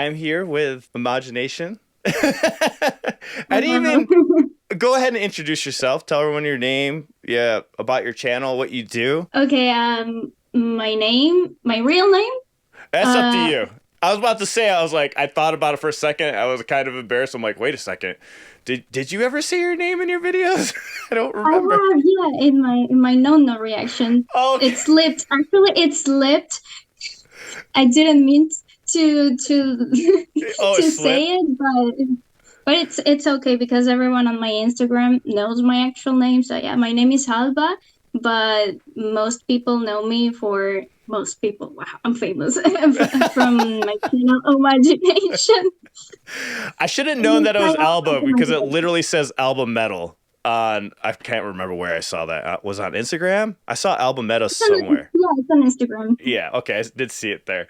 I am here with Omajination. And Hello. even go ahead and introduce yourself. Tell everyone your name, yeah, about your channel, what you do. Okay, my real name, That's up to uh, you. I was about to say, I was like, I thought about it for a second. I was kind of embarrassed. I'm like, wait a second. Did you ever say your name in your videos? I don't I remember. have, yeah, in my no reaction. Oh, okay. It slipped. Actually, it slipped. I didn't mean to Oh, it to say slipped. it, but it's okay because everyone on my Instagram knows my actual name. So yeah, my name is Alba, but most people know me for most people. Wow, I'm famous from my channel Omajination. I should have known Yes, that it I was also Alba comment because it it. literally says Album Metal on. I can't remember where I saw that. Was it on Instagram? I saw Album Metal somewhere. Yeah, it's on Instagram. Yeah, okay, I did see it there.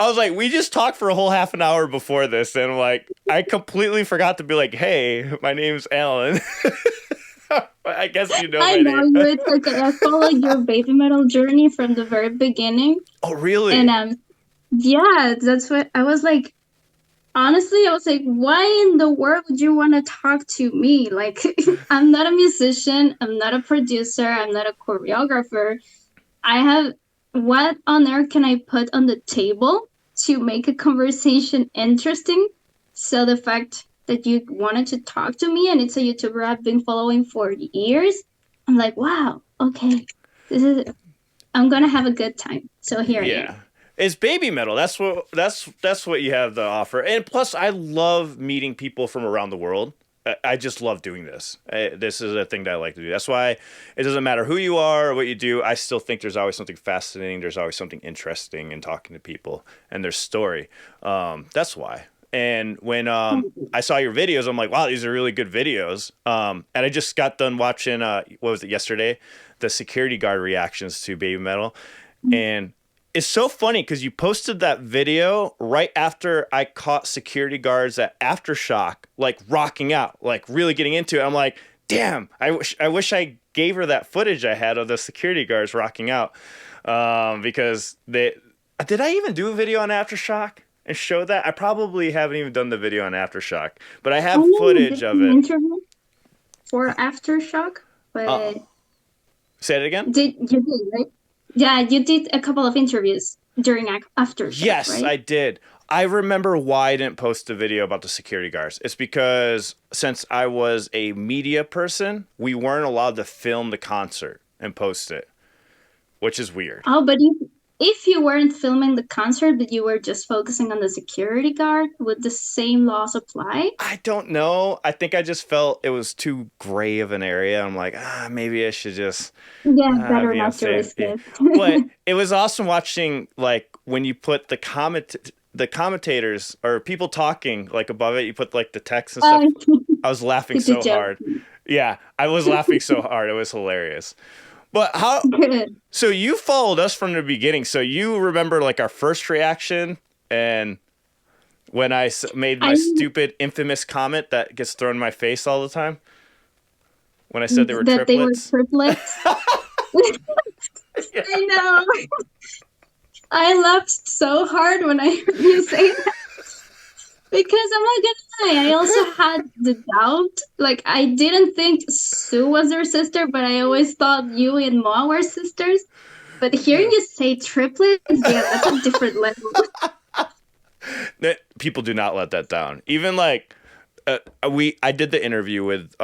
I was like, we just talked for a whole half an hour before this, and like, I completely forgot to be like, hey, my name's Alan. I guess you know I my know name. you. It's okay. I followed your baby metal journey from the very beginning, Oh, and really? yeah, that's what I was like. Honestly, I was like, why in the world would you want to talk to me? Like, I'm not a musician. I'm not a producer. I'm not a choreographer. I have what on earth can I put on the table to make a conversation interesting? So the fact that you wanted to talk to me and it's a YouTuber I've been following for years, I'm like, wow, okay, this is I'm gonna have a good time. So here I am. Yeah. It's baby metal. That's what you have to offer. And plus, I love meeting people from around the world. I just love doing this. This is a thing that I like to do. That's why it doesn't matter who you are or what you do. I still think there's always something fascinating. There's always something interesting in talking to people and their story. That's why. And when I saw your videos, I'm like, wow, these are really good videos. And I just got done watching, what was it, yesterday? The security guard reactions to Baby Metal. And it's so funny because you posted that video right after I caught security guards at Aftershock, like rocking out, like really getting into it. I'm like, damn, I wish I gave her that footage I had of the security guards rocking out. Because they did I even do a video on Aftershock and show that? I probably haven't even done the video on Aftershock, but I I have know you footage did of an it. interview for Aftershock, Uh, but say it again. did right? Yeah, you did a couple of interviews during Aftershock, Yes, right? I did. I remember why I didn't post a video about the security guards. It's because since I was a media person, we weren't allowed to film the concert and post it, which is weird. Oh, but if you weren't filming the concert, but you were just focusing on the security guard, would the same laws apply? I don't know. I think I just felt it was too gray of an area. I'm like, maybe I should just Yeah, better be on not to safe. risk Yeah. it. But it was awesome watching like when you put the commentators or people talking like above it, you put like the text and stuff. Oh, I was laughing the so joke. hard. Yeah, I was laughing so hard. It was hilarious. But how? Good. So you followed us from the beginning. So you remember like our first reaction and when made my I stupid infamous comment that gets thrown in my face all the time when I said they were that they were triplets. triplets. Yeah. I know. I laughed so hard when I heard you say that because I'm not gonna lie, I also had the doubt. Like I didn't think Sue was her sister, but I always thought you and Ma were sisters. But hearing you say triplets, yeah, that's a different level. That people do not let that down. Even like I did the interview with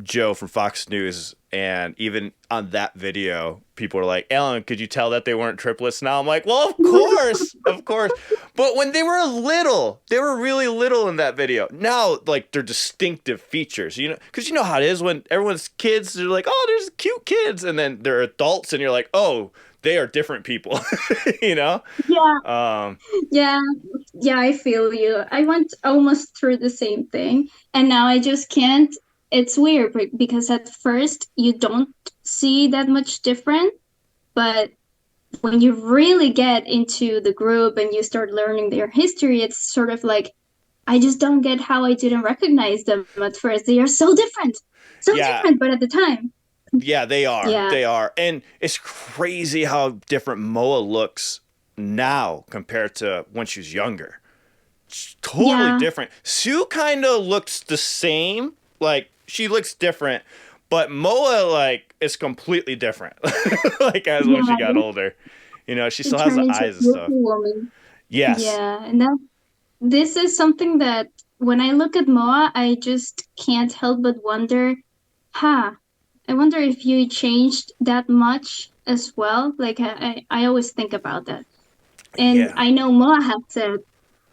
Joe from Fox News, and even on that video, people were like, "Ellen, could you tell that they weren't triplets?" Now I'm like, "Well, of course, of course." But when they were little, they were really little in that video. Now, like they're distinctive features, you know, because you know how it is when everyone's kids. They're like, "Oh, there's cute kids," and then they're adults, and you're like, "Oh, they are different people," you know. Yeah, Um, yeah, yeah, I feel you. I went almost through the same thing, and now I just can't. It's weird because at first you don't see that much different, but when you really get into the group and you start learning their history, it's sort of like, I just don't get how I didn't recognize them at first. They are so yeah, different, but at the time, Yeah, they are. yeah, They are. And it's crazy how different Moa looks now compared to when she was younger. totally Yeah, different. Sue kind of looks the same. Like she looks different, but Moa like is completely different. Like as when she got yeah, older, she she still has turned the into a eyes and stuff. beautiful woman. Yes. Yeah, and that this is something that when I look at Moa, I just can't help but wonder, huh, I wonder if you changed that much as well. Like I always think about that. And Yeah. I know Moa has said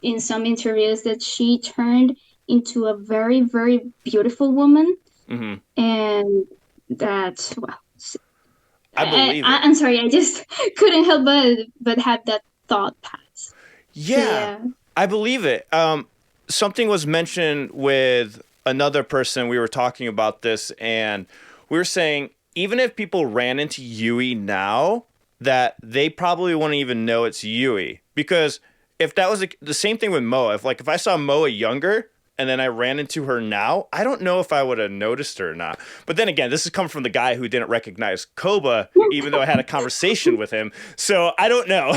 in some interviews that she turned into a very, very beautiful woman. Hmm. And that, well, I believe it. I'm sorry, I just couldn't help but have that thought pass. So Yeah, yeah. I believe it. Something was mentioned with another person. We were talking about this, and we were saying even if people ran into Yui now, that they probably wouldn't even know it's Yui because if that was the same thing with Moa, if I saw Moa younger and then I ran into her now, I don't know if I would have noticed her or not. But then again, this is coming from the guy who didn't recognize Koba, even though I had a conversation with him. So I don't know.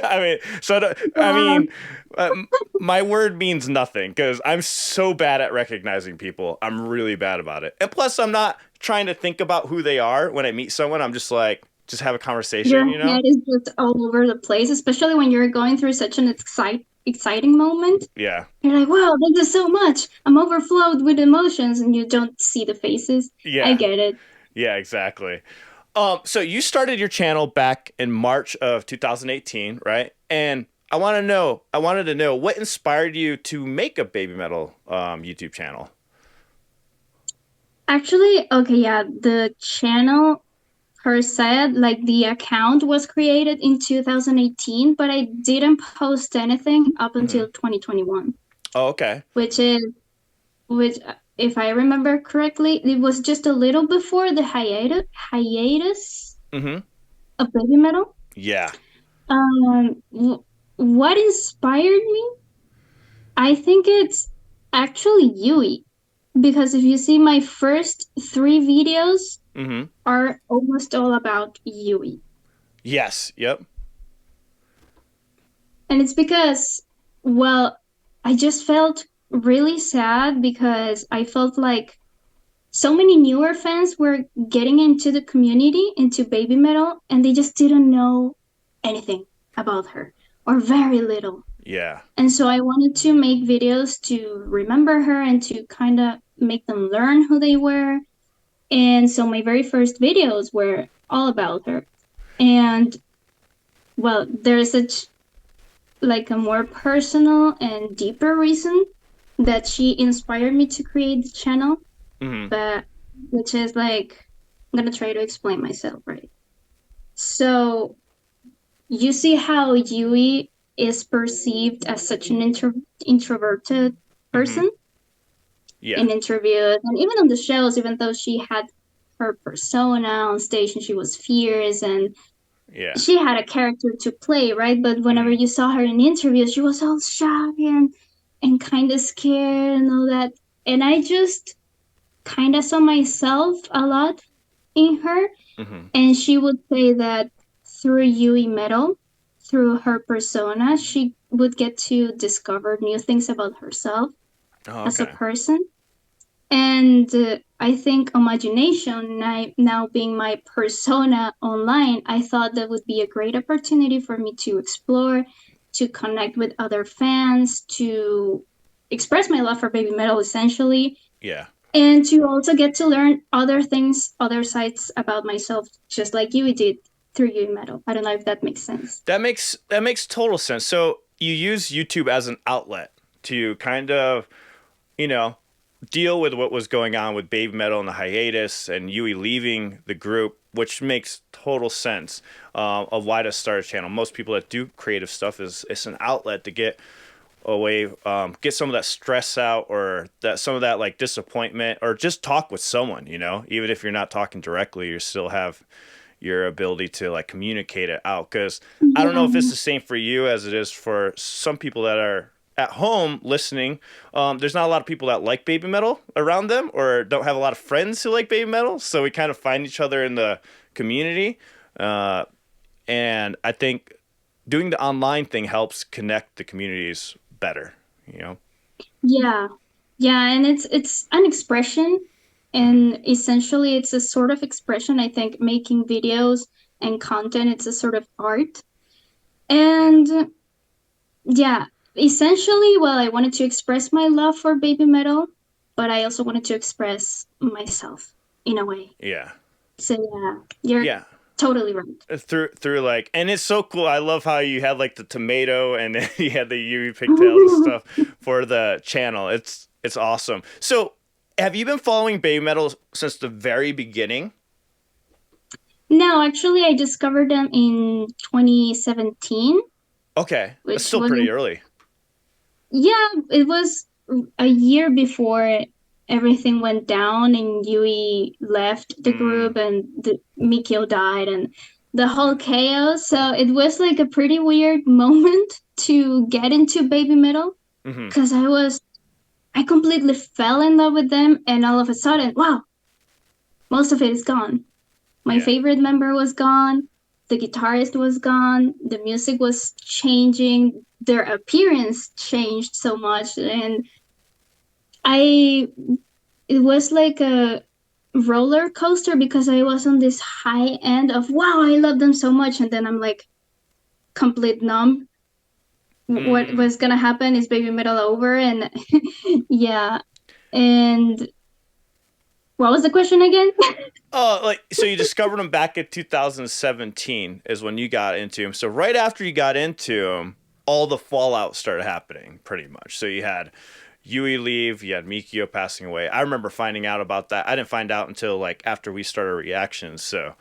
I mean, I Yeah. mean, my word means nothing because I'm so bad at recognizing people. I'm really bad about it. And plus, I'm not trying to think about who they are when I meet someone. I'm just like, just have a Your conversation, you know? head is just all over the place, especially when you're going through such an exciting moment. Yeah. You're like, wow, this is so much. I'm overflowed with emotions, and you don't see the faces. I Yeah. get it. Yeah, exactly. So you started your channel back in March of 2018, right? And I wanted to know what inspired you to make a baby metal YouTube channel. Actually, okay, yeah, the channel per se, like the account was created in 2018, but I didn't post anything up Hmm. until 2021, Oh, okay. which is, which, if I remember correctly, it was just a little before the hiatus Hmm. of Baby Metal. Yeah. What inspired me? I think it's actually Yui, because if you see my first three videos Hmm. are almost all about Yui. Yes. Yep. And it's because, well, I just felt really sad because I felt like so many newer fans were getting into the community, into baby metal, and they just didn't know anything about her or very little. Yeah. And so I wanted to make videos to remember her and to kind of make them learn who they were. And so my very first videos were all about her. And well, there's such like a more personal and deeper reason that she inspired me to create the channel, Hmm. but which is like I'm gonna try to explain myself, right? So you see how Yui is perceived as such an introverted Hmm. person Yeah. in interviews and even on the shows, even though she had her persona on stage and she was fierce and Yeah. she had a character to play, right? But whenever Hmm. you saw her in interviews, she was all shy and kind of scared and all that. And I just kind of saw myself a lot in her. Hmm. And she would say that through Yui Metal, through her persona, she would get to discover new things about herself Oh, as a okay. person. And I think Omajination, now being my persona online, I thought that would be a great opportunity for me to explore, to connect with other fans, to express my love for baby metal essentially, Yeah. and to also get to learn other things, other sides about myself, just like you did through Yui Metal. I don't know if that makes sense. That makes total sense. So you use YouTube as an outlet to kind of, you know, deal with what was going on with Baby Metal and the hiatus and Yui leaving the group, which makes total sense of why to start a channel. Most people that do creative stuff is it's an outlet to get away, get some of that stress out or that some of that like disappointment, or just talk with someone. Even if you're not talking directly, you still have your ability to like communicate it out. Because I don't know if it's Yeah. the same for you as it is for some people that are at home listening. There's not a lot of people that like baby metal around them or don't have a lot of friends who like baby metal. So we kind of find each other in the community. Uh, and I think doing the online thing helps connect the communities better, you know? Yeah. Yeah, and it's an expression, Hmm. and essentially it's a sort of expression. I think making videos and content, it's a sort of art. Yeah. And yeah, essentially, well, I wanted to express my love for baby metal, but I also wanted to express myself in a way. Yeah. So yeah, you're Yeah. totally right. Through like, and it's so cool. I love how you had like the tomato and then you had the Yui pigtails and stuff for the channel. It's awesome. So have you been following Baby Metal since the very beginning? No, actually, I discovered them in 2017, Okay, that's which still was, pretty early. yeah, it was a year before everything went down and Yui left the Mm, group and Mikio died and the yeah. whole chaos. So it was like a pretty weird moment to get into baby metal Hmm. because I completely fell in love with them, and all of a sudden, wow, most of it is gone. My Yeah. favorite member was gone. The guitarist was gone. The music was changing. Their appearance changed so much. And I, it was like a roller coaster because I was on this high end of, wow, I love them so much. And then I'm like complete numb. What Mm. was going to happen is baby metal over. And yeah. And what was the question again? Oh, like so you discovered him back in 2017 is when you got into him. So right after you got into him, all the fallout started happening pretty much. So you had Yui leave, you had Mikio passing away. I remember finding out about that. I didn't find out until like after we started reactions. So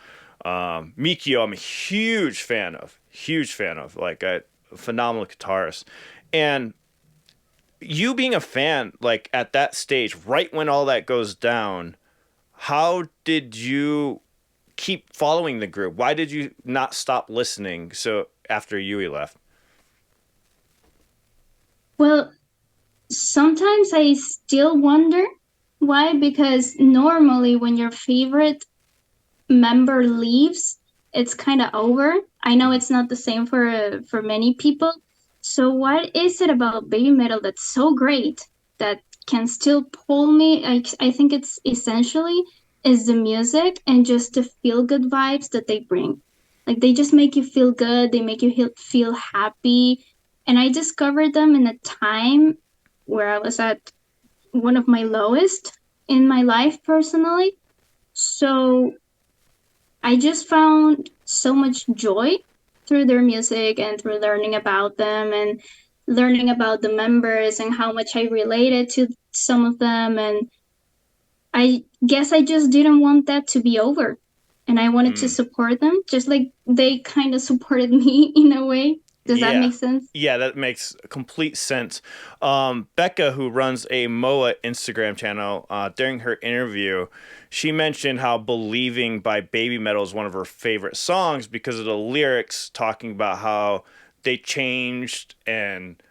Mikio, I'm a huge fan of, like a phenomenal guitarist, and you being a fan, like at that stage, right when all that goes down, how did you keep following the group? Why did you not stop listening? So after Yui left. Well, sometimes I still wonder why, because normally when your favorite member leaves, it's kind of over. I know Mm-hmm. it's not the same for many people. So what is it about baby metal that's so great that can still pull me? I think it's essentially is the music and just the feel good vibes that they bring. Like they just make you feel good, they make you feel happy. And I discovered them in a time where I was at one of my lowest in my life personally. So I just found so much joy through their music and through learning about them and learning about the members and how much I related to some of them. And I guess I just didn't want that to be over. And I wanted to Mm. support them just like they kind of supported me in a way. Does that Yeah. make sense? Yeah, that makes complete sense. Becca, who runs a MOA Instagram channel, during her interview, she mentioned how Believing by Baby Metal is one of her favorite songs because of the lyrics talking about how they changed, and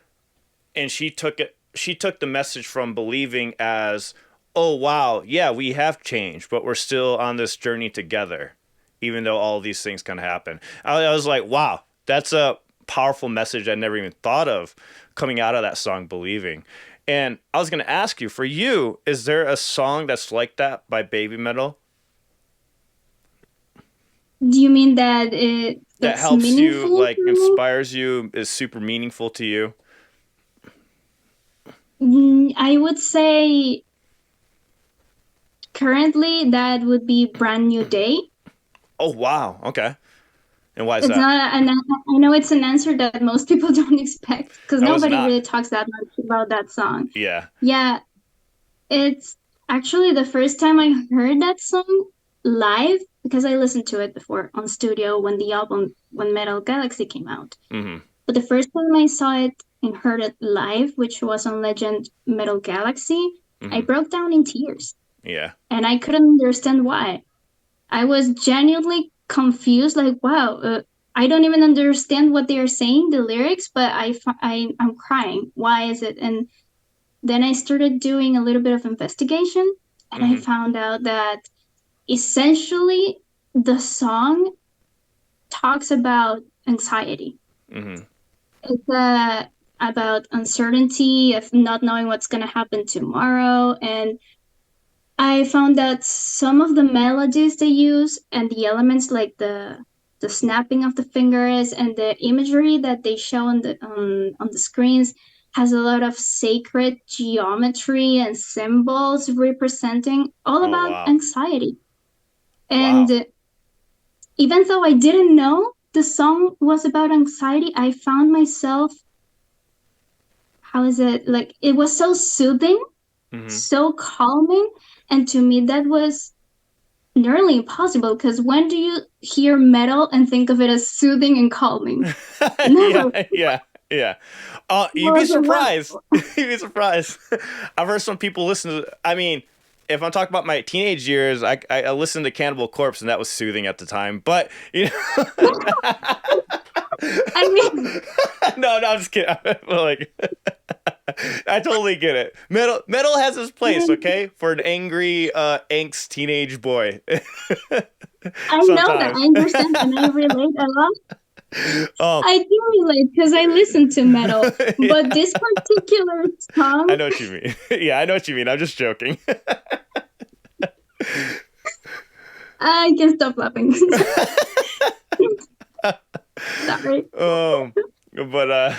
she took the message from Believing as, oh wow, yeah, we have changed, but we're still on this journey together, even though all these things can happen. I was like, wow, that's a powerful message I never even thought of coming out of that song Believing. And I was going to ask you, for you, is there a song that's like that by Baby Metal Do you mean that that that's helps you, meaningful like for me? inspires you, is super meaningful to you? I would say currently that would be Brand New Day. Oh wow, okay. And why is It's that? not an, I know it's an answer that most people don't expect because I was nobody not. really talks that much about that song. Yeah. Yeah, it's actually the first time I heard that song live because I listened to it before on studio when Metal Galaxy came out. Mm-hmm. But the first time I saw it and heard it live, which was on Legend Metal Galaxy, I Mm-hmm. broke down in tears Yeah. and I couldn't understand why. I was genuinely confused, like, wow, I don't even understand what they are saying, the lyrics, but I'm crying. Why is it? And then I started doing a little bit of investigation, and I Mm-hmm. found out that essentially the song talks about anxiety. Mm-hmm. It's a about uncertainty, of not knowing what's going to happen tomorrow. And I found that some of the melodies they use and the elements like the snapping of the fingers and the imagery that they show on the screens has a lot of sacred geometry and symbols representing all Oh about wow. anxiety. And Wow. even though I didn't know the song was about anxiety, I found myself, how is it, like it was so soothing, Hmm. so calming, and to me that was nearly impossible because when do you hear metal and think of it as soothing and calming? Yeah, Never. yeah, yeah. I You'd be was like, surprised. wow. You'd be surprised. I've heard some people listen to. I mean, if I'm talking about my teenage years, I listened to Cannibal Corpse, and that was soothing at the time. But you know, I mean, no, I'm just kidding. Like, I totally get it. Metal has its place, okay, for an angry, angst teenage boy. I know that. Sometimes. I understand and I relate a lot. Oh, I do relate because I listen to metal. But yeah. this particular I song, know what you mean. Yeah, I know what you mean. I'm just joking. I can stop laughing. Sorry. But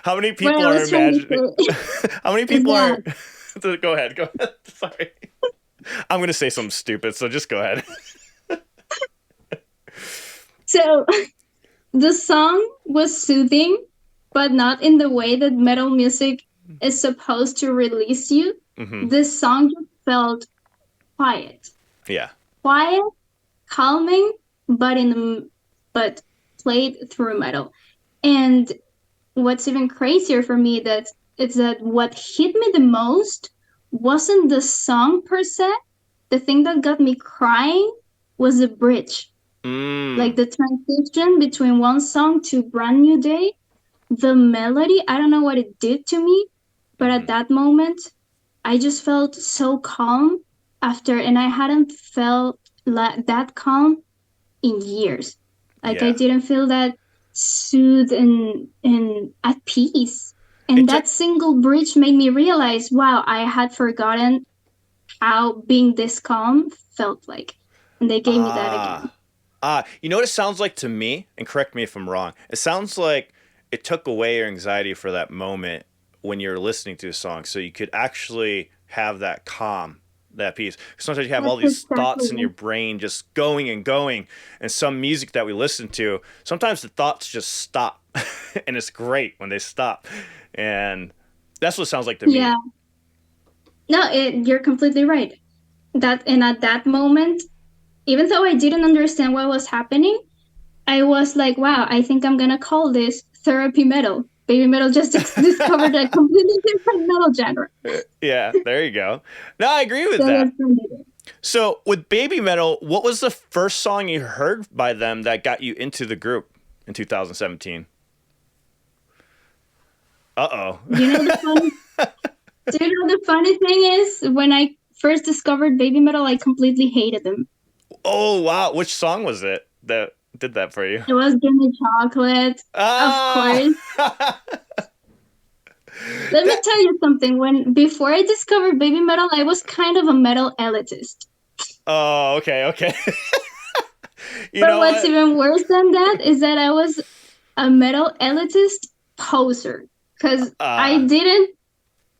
how many What people I are was trying to imagining? say How many is people that are? Go ahead. Go ahead. Sorry. I'm gonna say something stupid, so just go ahead. so the song was soothing, but not in the way that metal music is supposed to release you. Hmm. This song just felt quiet, Yeah. quiet, calming, but but played through metal. And what's even crazier for me that is that what hit me the most wasn't the song per se. The thing that got me crying was the bridge, like Mm. the transition between one song to Brand New Day. The melody, I don't know what it did to me, but at Hmm. that moment, I just felt so calm after, and I hadn't felt that calm in years. Like I Yeah. didn't feel that soothed and at peace. It And took. that single bridge made me realize, wow, I had forgotten how being this calm felt like. And they gave me that again. Ah. You know what it sounds like to me, and correct me if I'm wrong. It sounds like it took away your anxiety for that moment when you're listening to a song, so you could actually have that calm, that peace. Sometimes you have all That's these exactly thoughts in your it. brain just going and going, and some music that we listen to, sometimes the thoughts just stop, and it's great when they stop, and that's what it sounds like to Yeah. me. No, you're completely right. That and at that moment, even though I didn't understand what was happening, I was like, wow, I think I'm gonna call this therapy metal. Baby metal just discovered a completely different metal genre. Yeah, there you go. No, I agree with So that. that's pretty good. So with Baby Metal, what was the first song you heard by them that got you into the group in 2017? Uh Do you know the funny? Do you know the funny thing is when I first discovered baby metal, I completely hated them. oh. Wow, which song was it that did that for you? It was "Give Me Chocolate," of Ah. course. Let me That. tell you something. When before I discovered baby metal, I was kind of a metal elitist. Oh, okay, okay. You But know what's what? even worse than that is that I was a metal elitist poser because Uh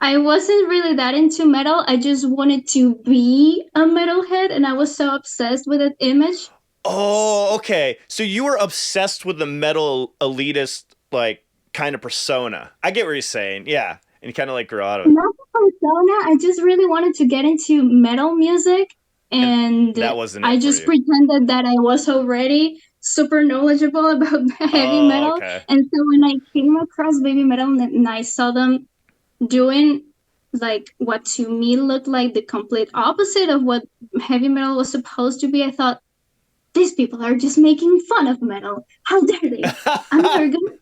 I wasn't really that into metal. I just wanted to be a metalhead, and I was so obsessed with that image. oh, okay. So you were obsessed with the metal elitist like kind of persona. I get what you're saying. Yeah, and you kind of like grew out of it, Not the persona. I just really wanted to get into metal music, and and that wasn't it I for just you. pretended that I was already super knowledgeable about heavy Oh, metal. okay. And so when I came across baby metal and I saw them doing like what to me looked like the complete opposite of what heavy metal was supposed to be, I thought these people are just making fun of metal. How dare they? I'm never gonna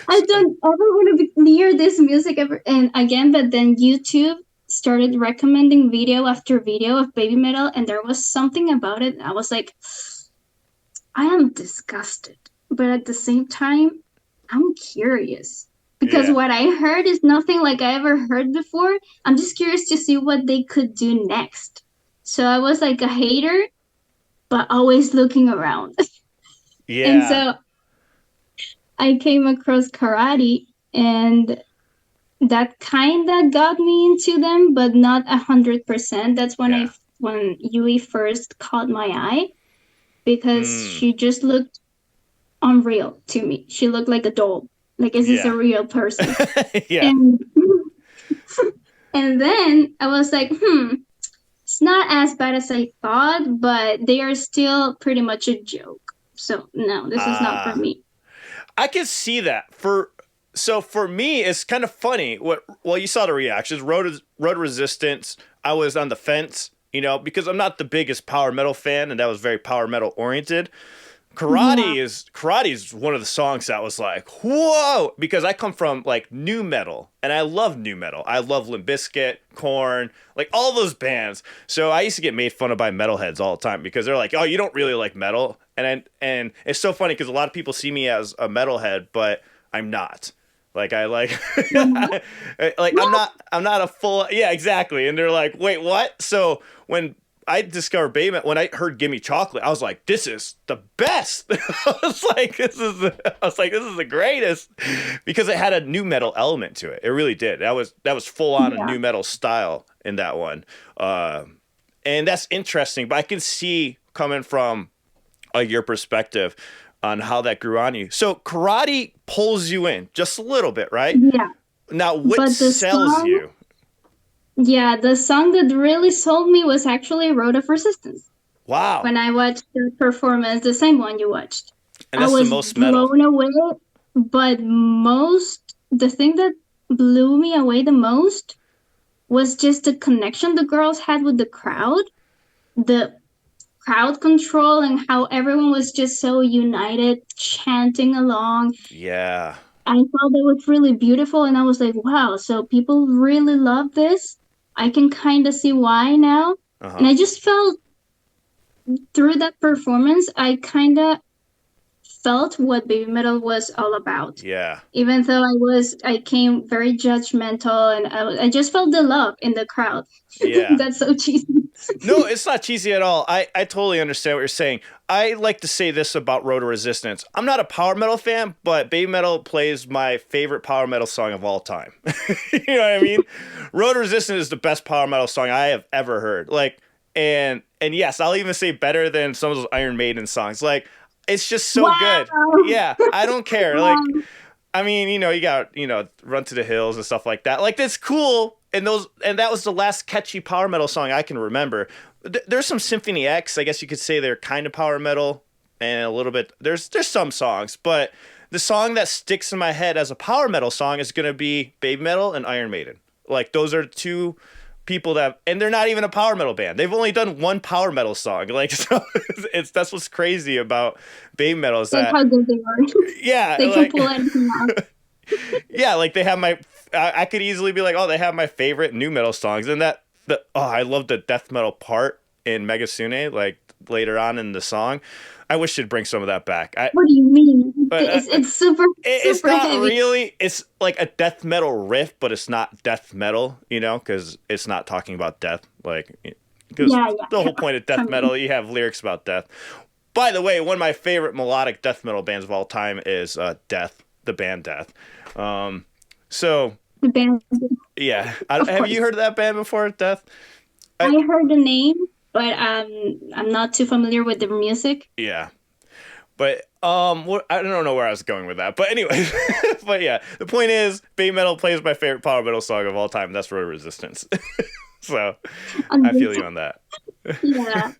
I don't ever want to be near this music ever. And again, but then YouTube started recommending video after video of baby metal, and there was something about it. I was like, I am disgusted, but at the same time, I'm curious because Yeah. what I heard is nothing like I ever heard before. I'm just curious to see what they could do next. So I was like a hater, but always looking around. And Yeah. so I came across karate, and that kind of got me into them, but not 100%. That's Yeah. when Yui first caught my eye because Mm. she just looked unreal to me. She looked like a doll. Like, is this a Yeah. real person? Yeah. And and then I was like, it's not as bad as I thought, but they are still pretty much a joke. So no, this is not for Ah. me. I can see that. For me, it's kind of funny. Well, you saw the reactions. Road Resistance. I was on the fence, because I'm not the biggest power metal fan, and that was very power metal oriented. Yeah, Karate is one of the songs that was like, whoa, because I come from like new metal, and I love new metal. I love Limp Bizkit, Korn, like all those bands. So I used to get made fun of by metalheads all the time because they're like, oh, you don't really like metal, and it's so funny because a lot of people see me as a metalhead, but I'm not. Like I like, yeah. like What? I'm not a full, yeah, exactly. And they're like, wait, what? So when I discovered Baymet, when I heard "Gimme Chocolate," I was like, "This is the best." I was like, "This is the greatest," because it had a new metal element to it. It really did. That was full on a Yeah, new metal style in that one, uh, and that's interesting. But I can see coming from your perspective on how that grew on you. So karate pulls you in just a little bit, right? yeah. Now, what But the sells song, you? yeah, the song that really sold me was actually Road of Resistance. Wow, When I watched the performance, the same one you watched, and I that's the was most metal. blown away. But the thing that blew me away the most was just the connection the girls had with the crowd, the crowd control, and how everyone was just so united, chanting along. Yeah. I thought that was really beautiful, and I was like, wow, so people really love this. I can kind of see why now. Uh And huh. I just felt through that performance, I kind of felt what baby metal was all about. Yeah. Even though I came very judgmental, and I just felt the love in the crowd. Yeah. That's so cheesy. No, it's not cheesy at all. I totally understand what you're saying. I like to say this about Road to Resistance. I'm not a power metal fan, but Baby Metal plays my favorite power metal song of all time. You know what I mean? Road to Resistance is the best power metal song I have ever heard. Like, and yes, I'll even say better than some of those Iron Maiden songs. Like, it's just so good. Wow. Yeah, I don't care. Like, Um, I mean, you got, Run to the Hills and stuff like that. Like that's cool. And that was the last catchy power metal song I can remember. There's some Symphony X, I guess you could say they're kind of power metal and a little bit there's some songs, but the song that sticks in my head as a power metal song is going to be Baby Metal and Iron Maiden. Like those are two people that, and they're not even a power metal band. They've only done one power metal song. Like so that's what's crazy about Baby Metal is that's that how good they are. yeah, They can like pull anything off. yeah, like they have my. I could easily be like, oh, they have my favorite new metal songs, and I love the death metal part in Megasune, like later on in the song. I wish they'd bring some of that back. What do you mean? But It's super it's super not heavy. really. It's like a death metal riff, but it's not death metal, because it's not talking about death. Like, because Yeah, yeah, the whole sure. point of I death mean, metal, you have lyrics about death. By the way, one of my favorite melodic death metal bands of all time is Death, the band Death. Um, so the band, yeah, of have you course. heard of that band before, Death? I I heard the name, but I'm not too familiar with the music. yeah, but I don't know where I was going with that, but anyway, but yeah, the point is, Bay Metal plays my favorite power metal song of all time. That's Road Resistance. So I feel you on that. Yeah.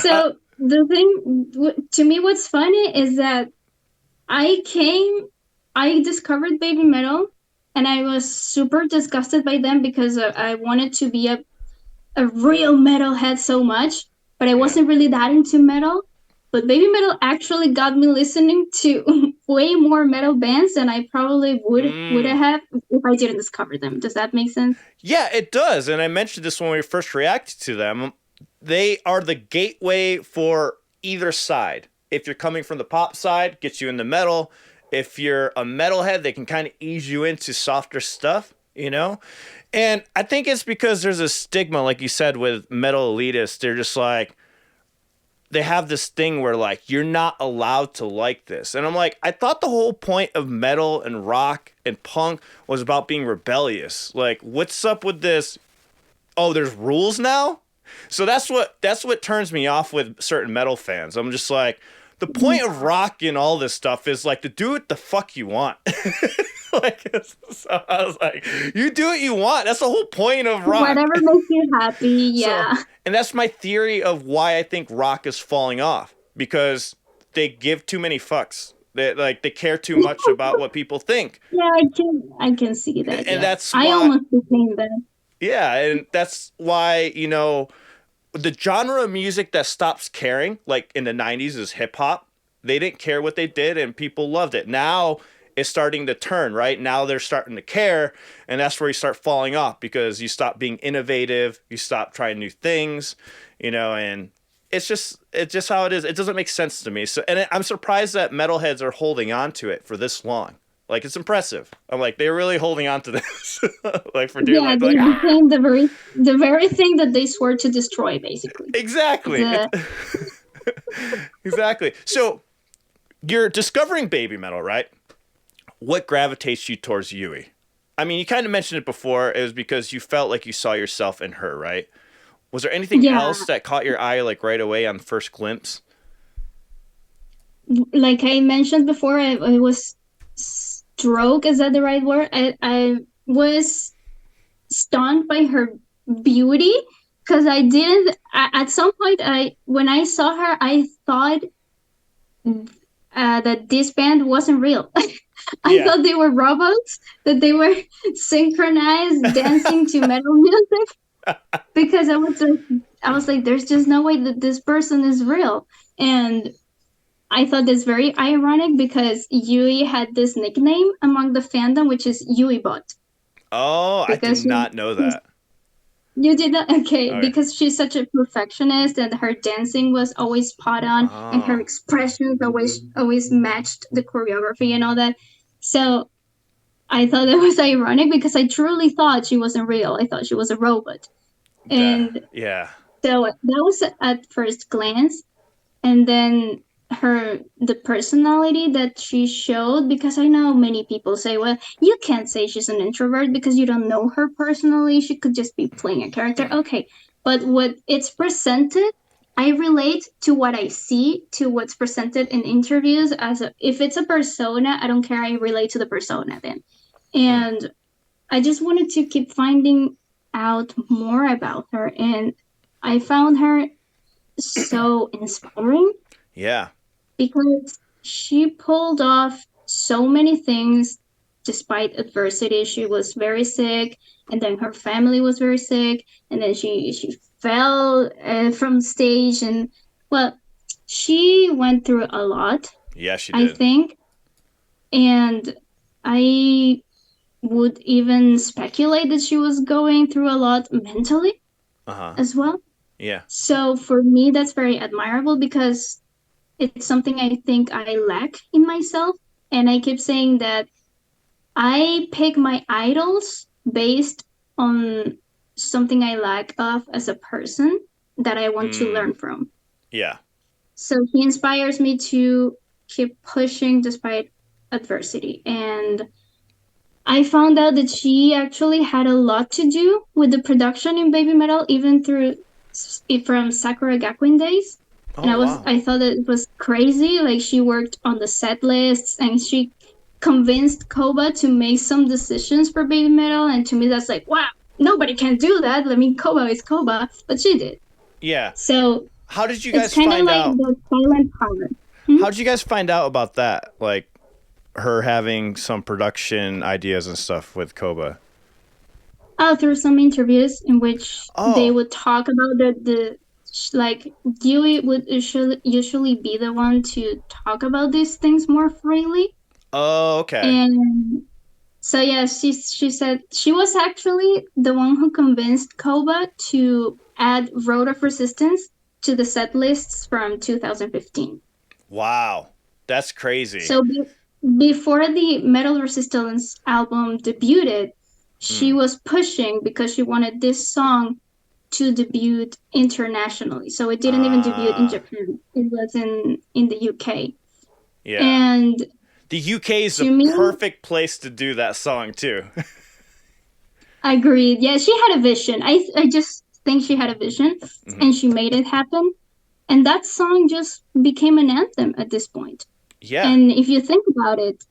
Uh, So the thing to me, what's funny is that I came, I discovered baby metal, and I was super disgusted by them because I wanted to be a real metalhead so much, but I yeah. wasn't really that into metal. But baby metal actually got me listening to way more metal bands than I probably would Mm. have if I didn't discover them. Does that make sense? Yeah, it does. And I mentioned this when we first reacted to them. They are the gateway for either side. If you're coming from the pop side, gets you into metal. If you're a metalhead, they can kind of ease you into softer stuff, you know? And I think it's because there's a stigma, like you said, with metal elitists. They're just like, they have this thing where like you're not allowed to like this. And I'm like, I thought the whole point of metal and rock and punk was about being rebellious. Like, what's up with this? Oh, there's rules now? So that's what turns me off with certain metal fans. I'm just like, the point of rock and all this stuff is like to do what the fuck you want. Like, so I was like, you do what you want. That's the whole point of rock. Whatever makes you happy, So, yeah. and that's my theory of why I think rock is falling off, because they give too many fucks. They care too much about what people think, Yeah, I can see that. and Yeah, that's I why. almost became that. Yeah, and that's why the genre of music that stops caring, like in the '90s, is hip hop. They didn't care what they did, and people loved it. Now it's starting to turn, right? Now they're starting to care, and that's where you start falling off because you stop being innovative, you stop trying new things, and it's just how it is. It doesn't make sense to me. So, and I'm surprised that metalheads are holding on to it for this long. Like, it's impressive. I'm like, they're really holding on to this, like for dear Yeah, life. they Like, became the very thing that they swore to destroy, basically. exactly. The Exactly. So you're discovering baby metal, right? What gravitates you towards Yui? I mean, you kind of mentioned it before. It was because you felt like you saw yourself in her, right? Was there anything yeah, else that caught your eye like right away on first glimpse? like I mentioned before, I was stroke. Is that the right word? I was stunned by her beauty because I didn't. At some point, I when I saw her, I thought that this band wasn't real. I Yeah. thought they were robots, that they were synchronized dancing to metal music because I was like, there's just no way that this person is real. And I thought that's very ironic because Yui had this nickname among the fandom, which is Yuibot, Oh, I did because not know that. you did not, okay, Okay. because she's such a perfectionist and her dancing was always spot on and her Oh, expressions always matched the choreography and all that. So I thought that was ironic because I truly thought she wasn't real. I thought she was a robot. And yeah. so that was at first glance. And then the personality that she showed, because I know many people say, well, you can't say she's an introvert because you don't know her personally. She could just be playing a character. Okay. But what it's presented, I relate to what I see, to what's presented in interviews. If it's a persona, I don't care. I relate to the persona then. Hmm. And I just wanted to keep finding out more about her. And I found her so inspiring Yeah. because she pulled off so many things despite adversity. She was very sick, and then her family was very sick, and then she fell from stage, and well, she went through a lot, Yeah, she I did. think, and I would even speculate that she was going through a lot mentally Uh-huh. as well. Yeah. So for me, that's very admirable because it's something I think I lack in myself. And I keep saying that I pick my idols based on something I lack of as a person that I want to Mm, learn from. yeah. So he inspires me to keep pushing despite adversity. And I found out that she actually had a lot to do with the production in Baby Metal, even through from Sakura Gakuin days. And Oh, I was wow. I thought that it was crazy. Like she worked on the set lists and she convinced Koba to make some decisions for Baby Metal. And to me, that's like, wow, nobody can do that. I mean, Koba is Koba, but she did. Yeah. So How did you it's guys kind of find like out? the silent power. Hmm? How did you guys find out about that? Like her having some production ideas and stuff with Koba. Through some interviews in which they Oh. would talk about like Dewey would usually be the one to talk about these things more freely. Oh, okay. And so yeah, she said she was actually the one who convinced Koba to add Road of Resistance to the set lists from 2015. Wow. That's crazy. So before the Metal Resistance album debuted, she Mm. was pushing because she wanted this song to debut internationally. So it didn't even debut in Uh, Japan. It was in the UK. yeah. And The UK is the to me, perfect place to do that song too. I agreed. Yeah, she had a vision. I just think she had a vision Hmm. and she made it happen. And that song just became an anthem at this point. Yeah. And if you think about it,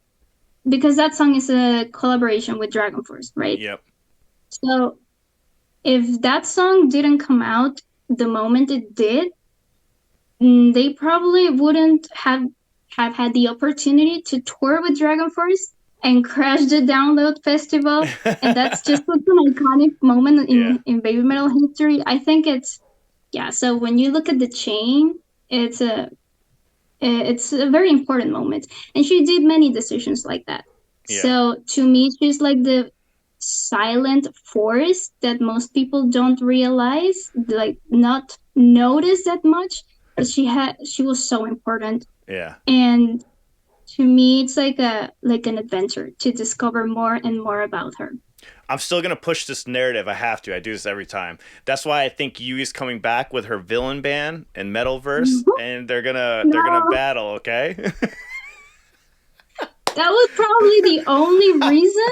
because that song is a collaboration with Dragon Force, right? Yep. So if that song didn't come out the moment it did, they probably wouldn't have had the opportunity to tour with Dragon Force and crash the Download Festival. And that's just such an iconic moment Yeah. in baby metal history. I think it's yeah. So when you look at the chain, it's a it's a very important moment, and she did many decisions like that. Yeah. So to me, she's like the silent force that most people don't realize, like not notice that much, but she was so important. Yeah. And to me, it's like an adventure to discover more and more about her. I'm still gonna push this narrative. I have to. I do this every time. That's why I think Yui's coming back with her villain band and Metalverse, and they're gonna No, battle. Okay. that was probably the only reason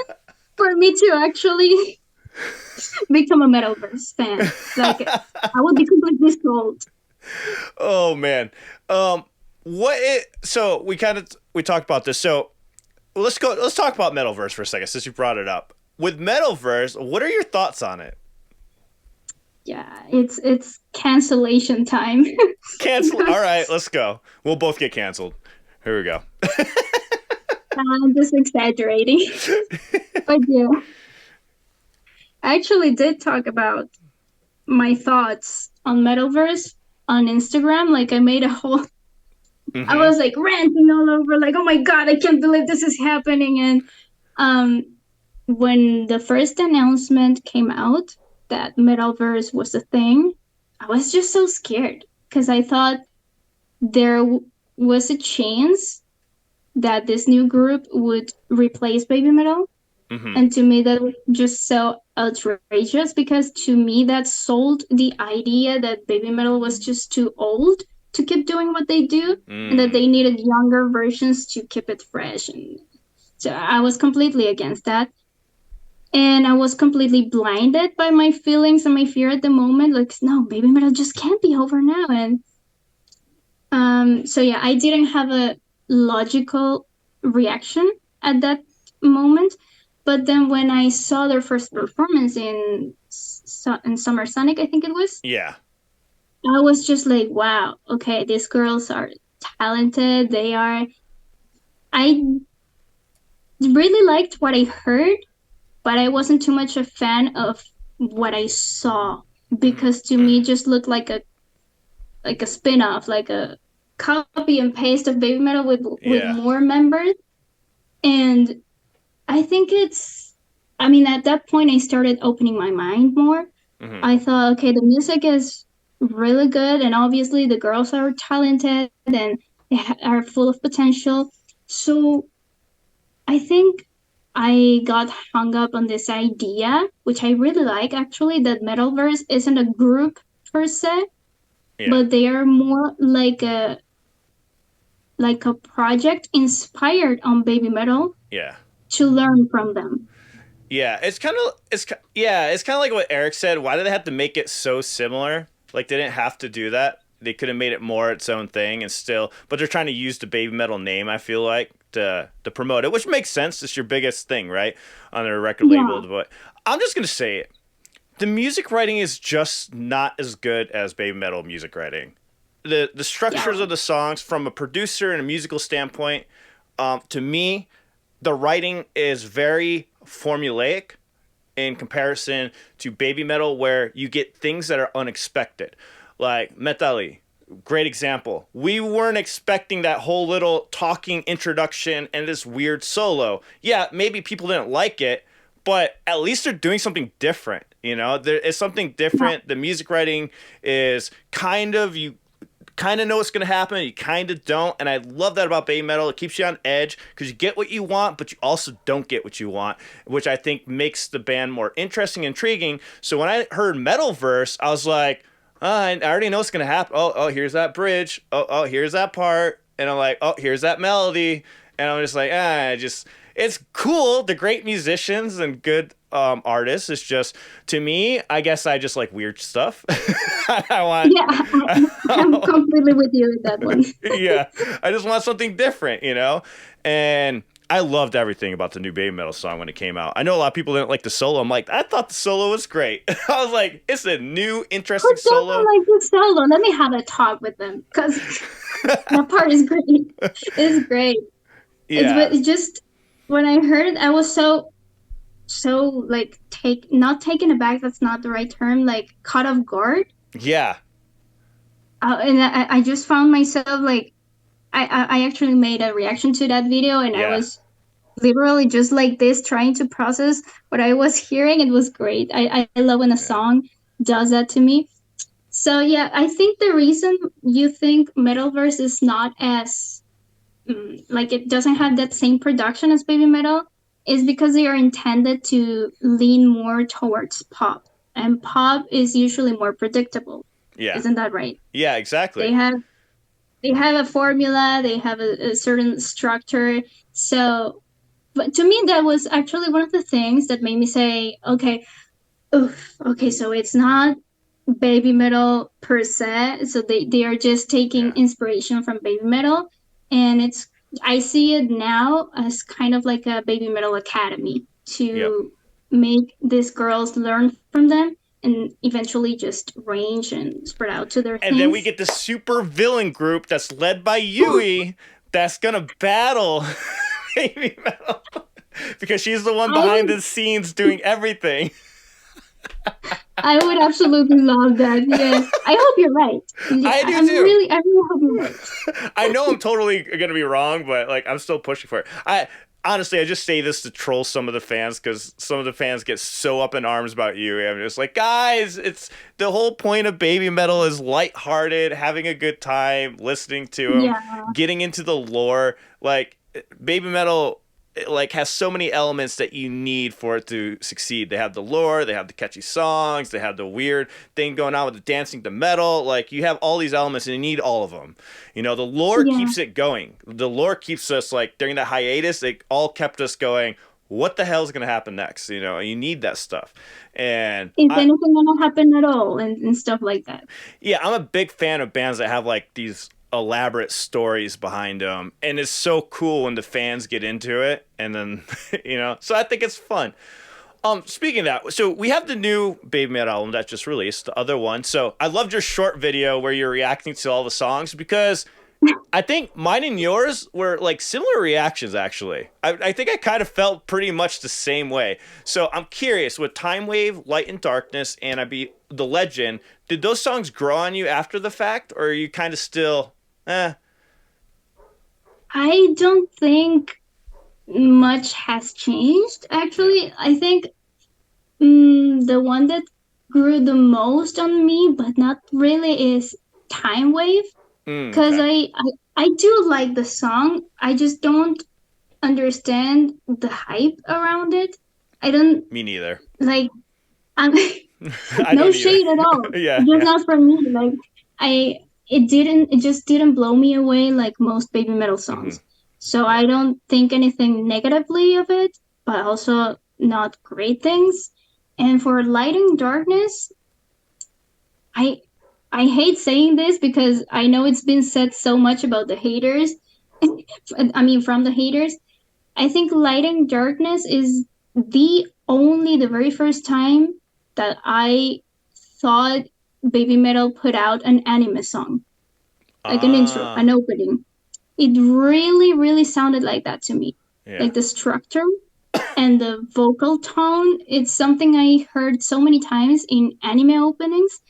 for me to actually become a Metalverse fan. Like, I would be completely sold. Oh man. So we talked about this. So let's talk about Metalverse for a second since you brought it up. With Metalverse, what are your thoughts on it? Yeah, it's cancellation time. Cancel. All right, let's go. We'll both get canceled. Here we go. I'm just exaggerating. But yeah, I actually did talk about my thoughts on Metalverse on Instagram. Like, I made a whole, I Mm-hmm. was like ranting all over, like, oh my God, I can't believe this is happening. And um, when the first announcement came out that Metalverse was a thing, I was just so scared because I thought was a chance that this new group would replace Baby Metal. Mm-hmm. And to me, that was just so outrageous because to me, that sold the idea that Baby Metal was just too old to keep doing what they do and that Mm. they needed younger versions to keep it fresh. And so I was completely against that. And I was completely blinded by my feelings and my fear at the moment. Like, no, Baby Metal just can't be over now. And so yeah, I didn't have a logical reaction at that moment. But then when I saw their first performance in Summer Sonic, I think it was, Yeah. I was just like, wow, okay, these girls are talented. They are. I really liked what I heard, but I wasn't too much a fan of what I saw because to me, it just looked like a spin-off, like a copy and paste of Baby Metal with Yeah. more members. And I think it's I mean at that point I started opening my mind more. Mm-hmm. I thought, okay, the music is really good and obviously the girls are talented and are full of potential. So I think I got hung up on this idea, which I really like actually, that Metalverse isn't a group per se, Yeah. but they are more like a project inspired on Baby Metal Yeah. to learn from them. Yeah. It's kind of like what Eric said. Why did they have to make it so similar? Like they didn't have to do that. They could have made it more its own thing and still, but they're trying to use the Baby Metal name. I feel like to promote it, which makes sense. It's your biggest thing, right, on their record label. Yeah, But I'm just gonna say it. The music writing is just not as good as Baby Metal music writing. The yeah, structures of the songs from a producer and a musical standpoint, to me, the writing is very formulaic in comparison to Baby Metal, where you get things that are unexpected, like Metali. Great example. We weren't expecting that whole little talking introduction and this weird solo. Yeah, maybe people didn't like it, but at least they're doing something different. You know, there is something yeah, different. The music writing is kind of know what's going to happen, you kind of don't. And I love that about Baby Metal. It keeps you on edge because you get what you want, but you also don't get what you want, which I think makes the band more interesting, intriguing. So when I heard Metal Verse, I was like, I already know what's going to happen. Oh, here's that bridge. Oh, here's that part. And I'm like, oh, here's that melody. And I'm just like, it's cool. They're great musicians and good artists. It's just, to me, I guess I just like weird stuff. I want, Yeah, I'm completely with you with that one. yeah, I just want something different, you know? And I loved everything about the new Baby Metal song when it came out. I know a lot of people didn't like the solo. I'm like, I thought the solo was great. I was like, it's a new, interesting Who doesn't solo. like the solo? Let me have a talk with them because that part is great. It's great. Yeah, It's just when I heard it, I was so like not taken aback. That's not the right term. Like caught off guard. yeah, And I just found myself like I actually made a reaction to that video, and I yeah, was literally just like this, trying to process what I was hearing. It was great. I love when a yeah, song does that to me. So yeah, I think the reason you think Metalverse is not as like it doesn't have that same production as Baby Metal is because they are intended to lean more towards pop, and pop is usually more predictable. yeah, Isn't that right? yeah, They exactly. have they have a formula, they have a certain structure. So, but to me, that was actually one of the things that made me say, okay, oof, okay, so it's not baby metal per se. So they are just taking Yeah, inspiration from baby metal, and it's I see it now as kind of like a baby metal academy yep. to make these girls learn from them and eventually just range and spread out to their And then we things. get the super villain group that's led by Yui that's gonna battle Baby Metal because she's the one I behind would the scenes doing everything. I would absolutely love that. Yes. I hope you're right. Yeah, I do too. I really hope you're right. I know I'm totally gonna be wrong, but like I'm still pushing for it. I honestly, I just say this to troll some of the fans because some of the fans get so up in arms about you. I'm just like, guys, it's the whole point of Baby Metal is lighthearted, having a good time, listening to them, Yeah. getting into the lore. Like Baby Metal, like has so many elements that you need for it to succeed. They have the lore, they have the catchy songs, they have the weird thing going on with the dancing to metal. Like you have all these elements and you need all of them. You know, the lore Yeah. keeps it going. The lore keeps us like during the hiatus, it all kept us going. What the hell's going to happen next? You know, you need that stuff. And Is anything gonna happen at all and stuff like that? yeah, I'm a big fan of bands that have like these elaborate stories behind them, and it's so cool when the fans get into it, and then so I think it's fun. Speaking of that, so we have the new Baby Metal album that just released, the other one. So I loved your short video where you're reacting to all the songs because I think mine and yours were like similar reactions, actually. I think I kind of felt pretty much the same way. So I'm curious with Time Wave, Light and Darkness, and I Be the Legend, did those songs grow on you after the fact, or are you kind of still, eh? I don't think much has changed. Yeah. Actually, I think the one that grew the most on me, but not really, is Time Wave. Because Okay. I do like the song. I just don't understand the hype around it. I don't Me neither. like. I'm I no don't either. shade at all. Yeah, Just yeah. not for me. Like I, it just didn't blow me away like most baby metal Hmm. songs. So Yeah. I don't think anything negatively of it, but also not great things. And for Lighting Darkness, I I hate saying this because I know it's been said so much about the haters. I mean, from the haters. I think Lighting Darkness is the very first time that I thought Baby Metal put out an anime song, like an intro, Ah, an opening. It really, really sounded like that to me. yeah, Like the structure and the vocal tone, it's something I heard so many times in anime openings,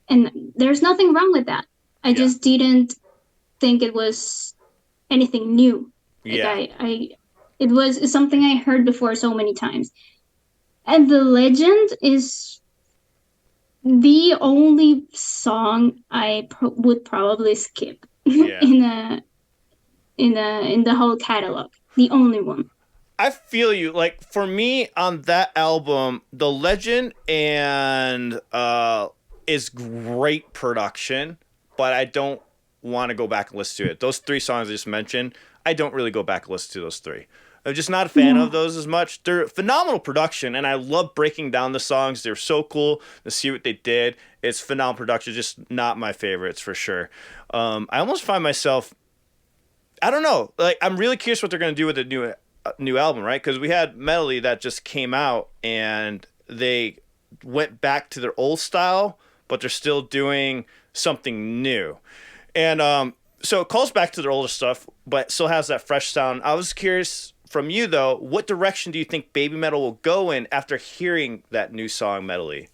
and there's nothing wrong with that. I yeah, just didn't think it was anything new. Like yeah. it was something I heard before so many times. And the legend is the only song I would probably skip Yeah. in the whole catalog. The only one. I feel you. Like for me on that album, The Legend and is great production, but I don't want to go back and listen to it. Those three songs I just mentioned, I don't really go back and listen to those three. I'm just not a fan Yeah. of those as much. They're phenomenal production, and I love breaking down the songs. They're so cool to see what they did. It's phenomenal production, just not my favorites for sure. I almost find myself I don't know. Like I'm really curious what they're gonna do with the new album, right? Because we had Medley that just came out and they went back to their old style, but they're still doing something new. And so it calls back to their older stuff, but still has that fresh sound. I was curious from you though, what direction do you think Baby Metal will go in after hearing that new song Medley?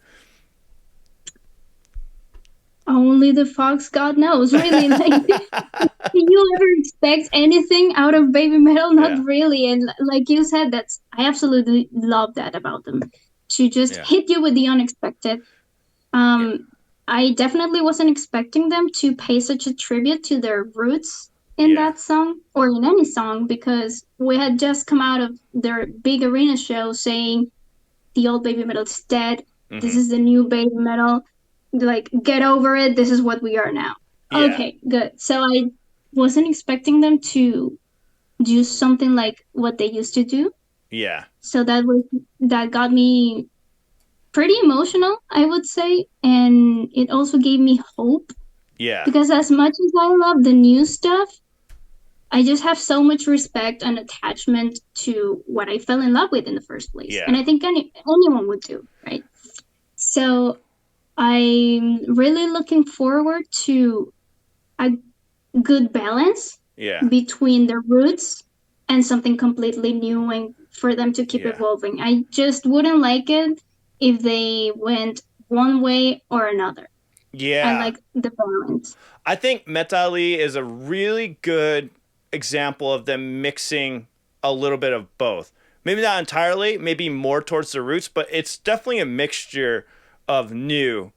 Only the Fox God knows, really. Like, do you ever expect anything out of Baby Metal? Not Yeah, really. And like you said, that's I absolutely love that about them. To just yeah, hit you with the unexpected. yeah, Um, I definitely wasn't expecting them to pay such a tribute to their roots in yeah, that song or in any song because we had just come out of their big arena show saying the old Baby Metal is dead. This hmm, is the new Baby Metal. Like, get over it. This is what we are now. yeah, Okay, good. So I wasn't expecting them to do something like what they used to do. yeah, So that got me pretty emotional, I would say, and it also gave me hope yeah, because as much as I love the new stuff, I just have so much respect and attachment to what I fell in love with in the first place. And yeah, I think anyone would do, right? So I'm really looking forward to a good balance yeah, between the roots and something completely new and for them to keep yeah, evolving. I just wouldn't like it if they went one way or another. I yeah. like the balance. I think Metali is a really good example of them mixing a little bit of both. Maybe not entirely, maybe more towards the roots, but it's definitely a mixture of new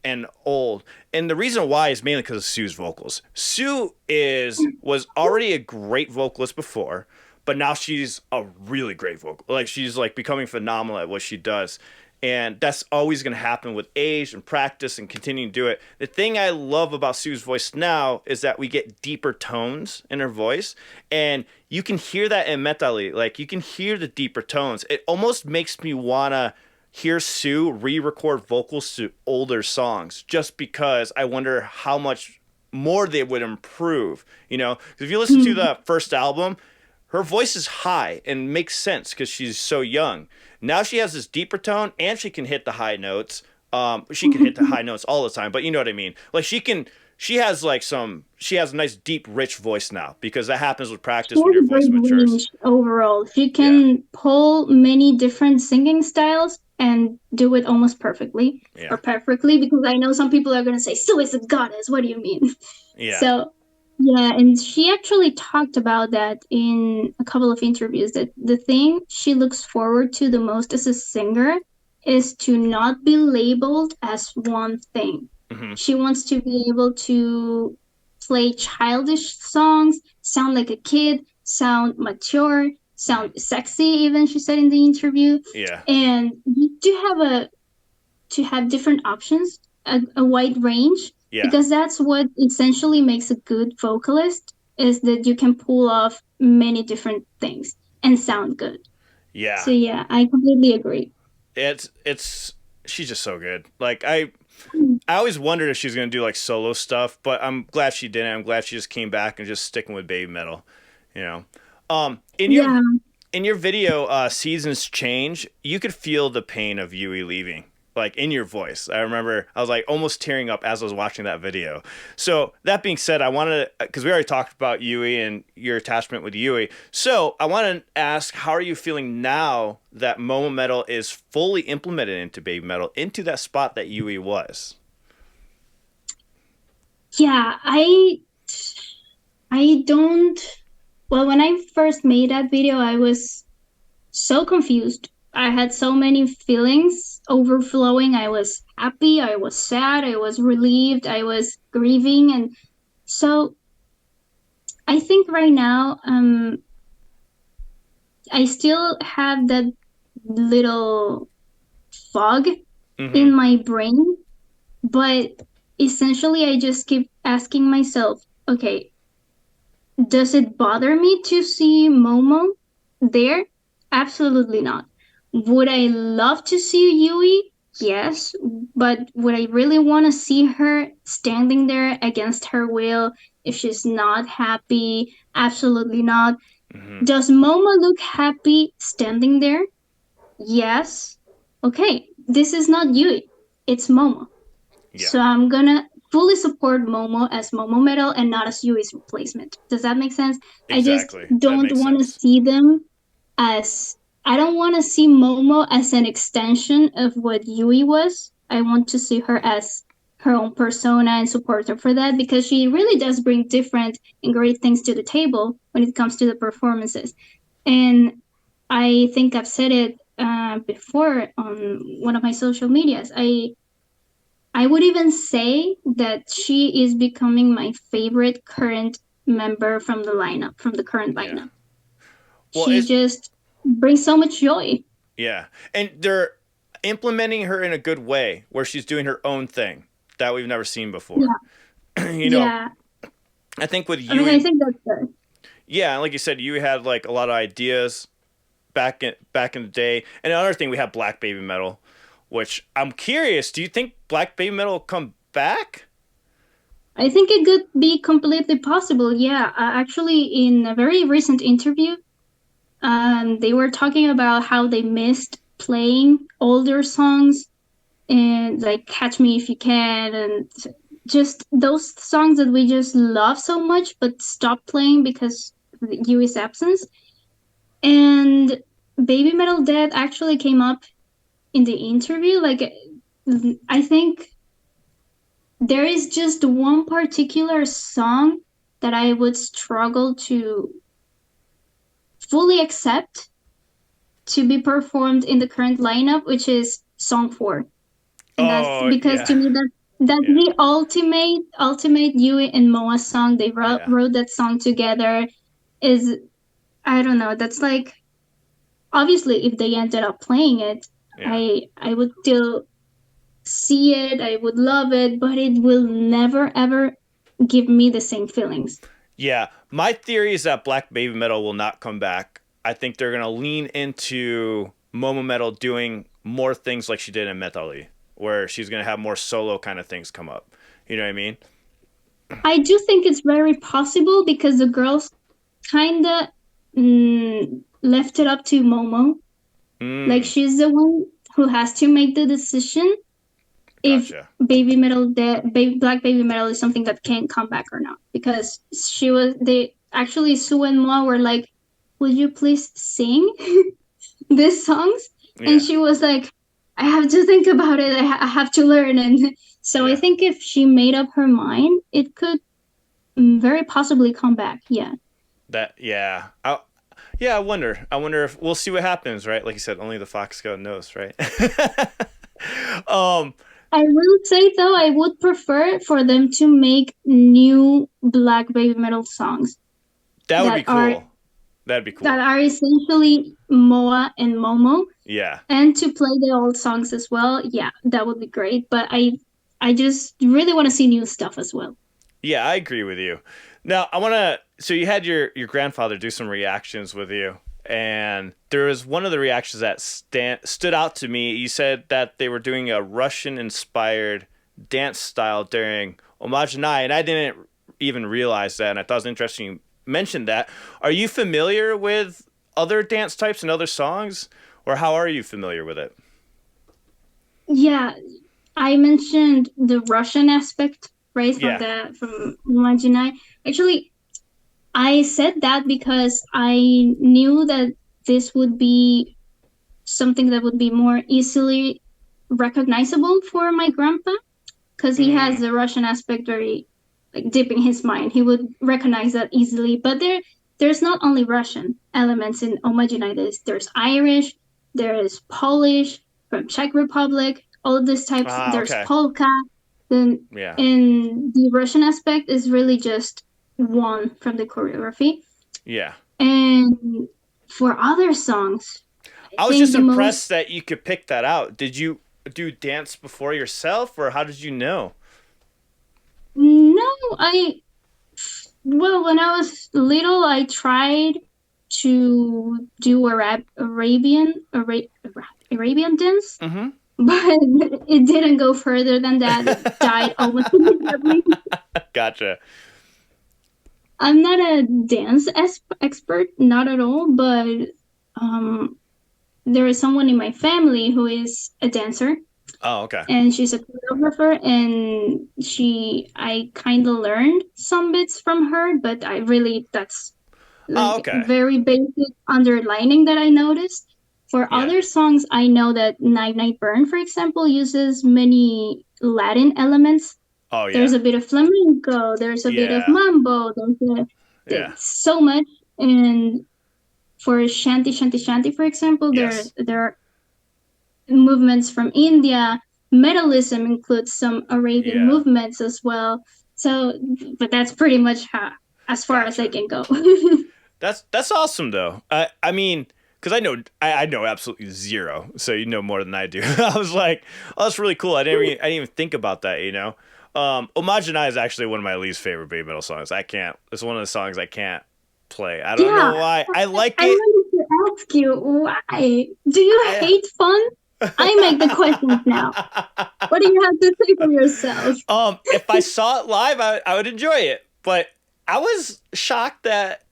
and old. And the reason why is mainly because of Sue's vocals. Sue is was already a great vocalist before, but now she's a really great vocal. Like she's like becoming phenomenal at what she does. And that's always going to happen with age and practice and continuing to do it. The thing I love about Sue's voice now is that we get deeper tones in her voice. And you can hear that in Metali. Like, you can hear the deeper tones. It almost makes me want to hear Sue re-record vocals to older songs just because I wonder how much more they would improve. You know, 'cause if you listen to Mm. the first album, her voice is high and makes sense because she's so young. Now she has this deeper tone and she can hit the high notes. She can hit the high notes all the time, but you know what I mean. Like she has a nice deep rich voice now because that happens with She practice when has your a voice great matures. range overall. She Yeah, can pull many different singing styles and do it almost perfectly or yeah, perfectly because I know some people are going to say, "So is a goddess. What do you mean?" yeah, So, yeah, and she actually talked about that in a couple of interviews that the thing she looks forward to the most as a singer is to not be labeled as one thing. hmm, She wants to be able to play childish songs, sound like a kid, sound mature, hmm, sound sexy, even she said in the interview. yeah, And to have different options, a wide range, yeah, because that's what essentially makes a good vocalist is that you can pull off many different things and sound good. So yeah. yeah, I completely agree. It's she's just so good. Like I always wondered if she was gonna do like solo stuff, but I'm glad she didn't. I'm glad she just came back and just sticking with baby metal. You know, in your Yeah, video, Seasons Change, you could feel the pain of Yui leaving, like in your voice. I remember I was like almost tearing up as I was watching that video. So that being said, I wanted because we already talked about Yui and your attachment with Yui. So I want to ask, how are you feeling now that Momo Metal is fully implemented into Baby Metal, into that spot that Yui was? yeah, I don't. Well, when I first made that video, I was so confused I had so many feelings overflowing. I was happy, I was sad, I was relieved, I was grieving. And so I think right now, I still have that little fog Mm-hmm. in my brain, but essentially I just keep asking myself, okay, does it bother me to see Momo there? Absolutely not. Would I love to see Yui? Yes, but would I really want to see her standing there against her will if she's not happy? Absolutely not. Mm-hmm. Does Momo look happy standing there? Yes. Okay, this is not Yui, it's Momo. Yeah. So I'm gonna fully support Momo as Momo Metal and not as Yui's replacement. Does that make sense? I just Exactly. That don't makes want to sense. see them as I don't want to see Momo as an extension of what Yui was. I want to see her as her own persona and support her for that because she really does bring different and great things to the table when it comes to the performances. And I think I've said it before on one of my social medias. I would even say that she is becoming my favorite current member from the lineup, from the current Yeah. lineup. Well, She it's just brings so much joy. yeah, and they're implementing her in a good way where she's doing her own thing that we've never seen before. Yeah, you know, yeah. I think with I mean, I Yui, think that's good. yeah, like you said, Yui had like a lot of ideas back in the day. And another thing, we have Black Baby Metal, which I'm curious. Do you think Black Baby Metal will come back? I think it could be completely possible. Yeah, actually, in a very recent interview, they were talking about how they missed playing older songs and like Catch Me If You Can and just those songs that we just love so much but stopped playing because of Yui's absence. And Baby Metal Dead actually came up in the interview. Like, I think there is just one particular song that I would struggle to fully accept to be performed in the current lineup, which is song 4. And that's Oh because to yeah, me that's yeah, the ultimate Yui and Moa song. They yeah, wrote that song together. Is I don't know. That's like obviously if they ended up playing it, yeah, I would still see it. I would love it, but it will never ever give me the same feelings. yeah. My theory is that Black Baby Metal will not come back. I think they're gonna lean into Momo Metal doing more things like she did in Metali, where she's gonna have more solo kind of things come up. You know what I mean? I do think it's very possible because the girls kinda left it up to Momo. Like Mm, she's the one who has to make the decision if gotcha. Black Baby Metal is something that can come back or not. Because they actually Sue and Moa were like, "Would you please sing these songs?" And Yeah, she was like, "I have to think about it. I have to learn." And so I yeah. think if she made up her mind, it could very possibly come back. Yeah. That yeah. Yeah, I wonder. I wonder if we'll see what happens, right? Like you said, only the fox god knows, right? um, I will say though, I would prefer for them to make new Black Baby Metal songs that would be that are cool. That'd be that cool. are essentially Moa and Momo, Yeah. and to play the old songs as well. Yeah, that would be great. But I just really want to see new stuff as well. Yeah, I agree with you. Now, I want to so you had your grandfather do some reactions with you, and there was one of the reactions that stood out to me. You said that they were doing a Russian inspired dance style during Omajinai, and I didn't even realize that, and I thought it was interesting you mentioned that. Are you familiar with other dance types and other songs, or how are you familiar with it? Yeah, I mentioned the Russian aspect, right, Yeah. from Imaginai. Actually, I said that because I knew that this would be something that would be more easily recognizable for my grandpa because he has Mm, the Russian aspect very like deep in his mind. He would recognize that easily. But there's not only Russian elements in Omajinai. There's Irish, there is Polish from Czech Republic, all of these types. Ah, There's okay. polka. Then Yeah. in the Russian aspect is really just one from the choreography. Yeah. And for other songs, I I was think just the most impressed that you could pick that out. Did you do dance before yourself, or how did you know? no, I well when I was little, I tried to do Arabian dance, Mm-hmm. but it didn't go further than that. It died almost immediately. Gotcha. I'm not a dance expert, not at all, but um, there is someone in my family who is a dancer, Oh, okay. and she's a choreographer, and I kind of learned some bits from her, but I really that's Oh, like okay. very basic underlining that I noticed. For Yeah. other songs, I know that Night Night Burn, for example, uses many Latin elements. Oh, There's yeah. a bit of flamenco, there's a bit of Yeah. mambo, Yeah. there's so much. And for Shanti Shanti Shanti, for example, Yes. there are movements from India. Metalism includes some Arabian Yeah. movements as well. So, but that's pretty much as far as I Gotcha. can go. That's awesome though. I mean, because I know absolutely zero, so you know more than I do. I was like, oh, that's really cool. I didn't even think about that. You know, Omajination is actually one of my least favorite baby metal songs. I can't. It's one of the songs I can't play. I don't Yeah, know why. I like I it. wanted to ask you why. Do you I hate fun? I make the questions now. What do you have to say for yourself? if I saw it live, I would enjoy it. But I was shocked that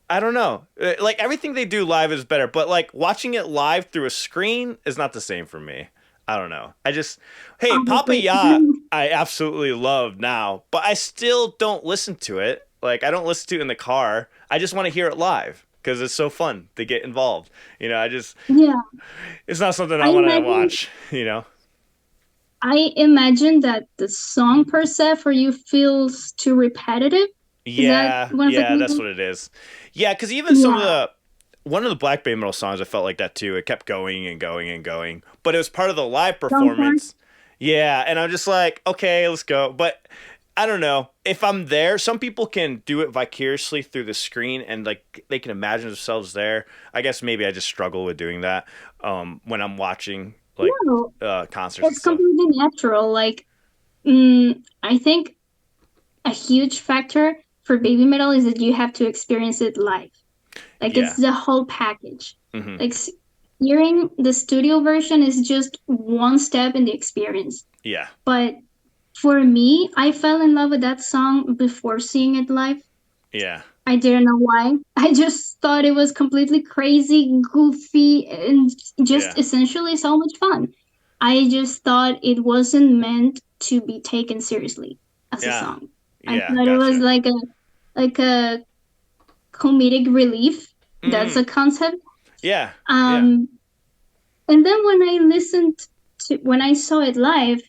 I don't know. Like everything they do live is better, but like watching it live through a screen is not the same for me. I don't know. Hey, Papa Obviously, Ya, I absolutely love now, but I still don't listen to it. Like I don't listen to it in the car. I just want to hear it live because it's so fun to get involved. yeah. It's not something I I want to imagine watch. I imagine that the song per se for you feels too repetitive. Is that Yeah, one of the yeah, that's reasons? what it is. Yeah, because even Yeah. one of the Black Bay Metal songs, I felt like that too. It kept going and going and going, but it was part of the live Soundtrack. performance. Yeah, and I'm just like, okay, let's go. But I don't know if I'm there. Some people can do it vicariously through the screen, and like they can imagine themselves there. I guess maybe I just struggle with doing that when I'm watching like No, concerts and it's stuff. completely natural. Like, I think a huge factor for baby metal is that you have to experience it live. Like, it's Yeah. the whole package. Hmm. Like, hearing the studio version is just one step in the experience. Yeah. But for me, I fell in love with that song before seeing it live. Yeah. I didn't know why. I just thought it was completely crazy, goofy, and just Yeah. essentially so much fun. I just thought it wasn't meant to be taken seriously as a Yeah. song. I Yeah. thought it was Gotcha. like a comedic relief. That's Hmm. a concept. Yeah. Yeah. Um, and then when I saw it live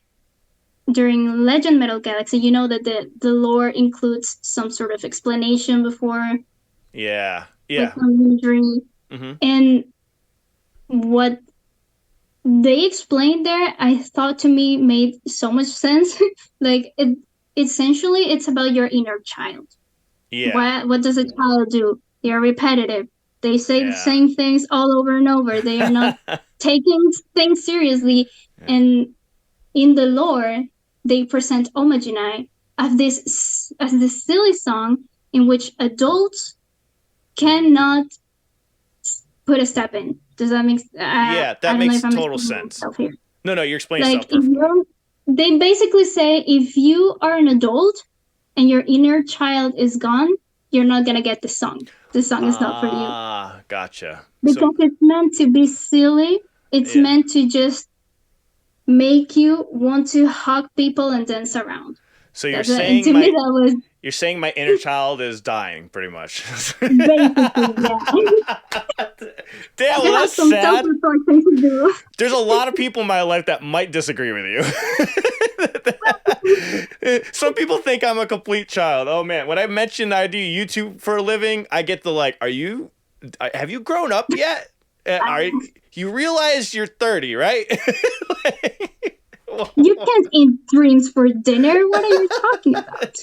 during Legend Metal Galaxy, you know that the lore includes some sort of explanation before, Yeah. like Yeah. some imagery. Hmm. And what they explained there, I thought to me made so much sense. Like essentially, it's about your inner child. Yeah. What does a child do? They are repetitive. They say the Yeah. same things all over and over. They are not taking things seriously. Yeah. And in the lore, they present Omajinai as this silly song in which adults Hmm. cannot put a step in. Does that make? Yeah, I that don't know makes if I'm total explaining sense. myself here. No, no, you're explaining Like yourself if perfectly. they basically say if you are an adult and your inner child is gone, you're not gonna get the song. The song is not for you Ah, gotcha. So, because it's meant to be silly. It's yeah. meant to just make you want to hug people and dance around. So That's it. And to me, that was you're saying my inner child is dying, pretty much. basically yeah. Damn, well, You have that's some self sad. reflection to do. There's a lot of people in my life that might disagree with you. Some people think I'm a complete child. Oh man, when I mention I do YouTube for a living, I get the like, have you grown up yet? You realize you're 30, right? Like, You can't eat dreams for dinner. What are you talking about?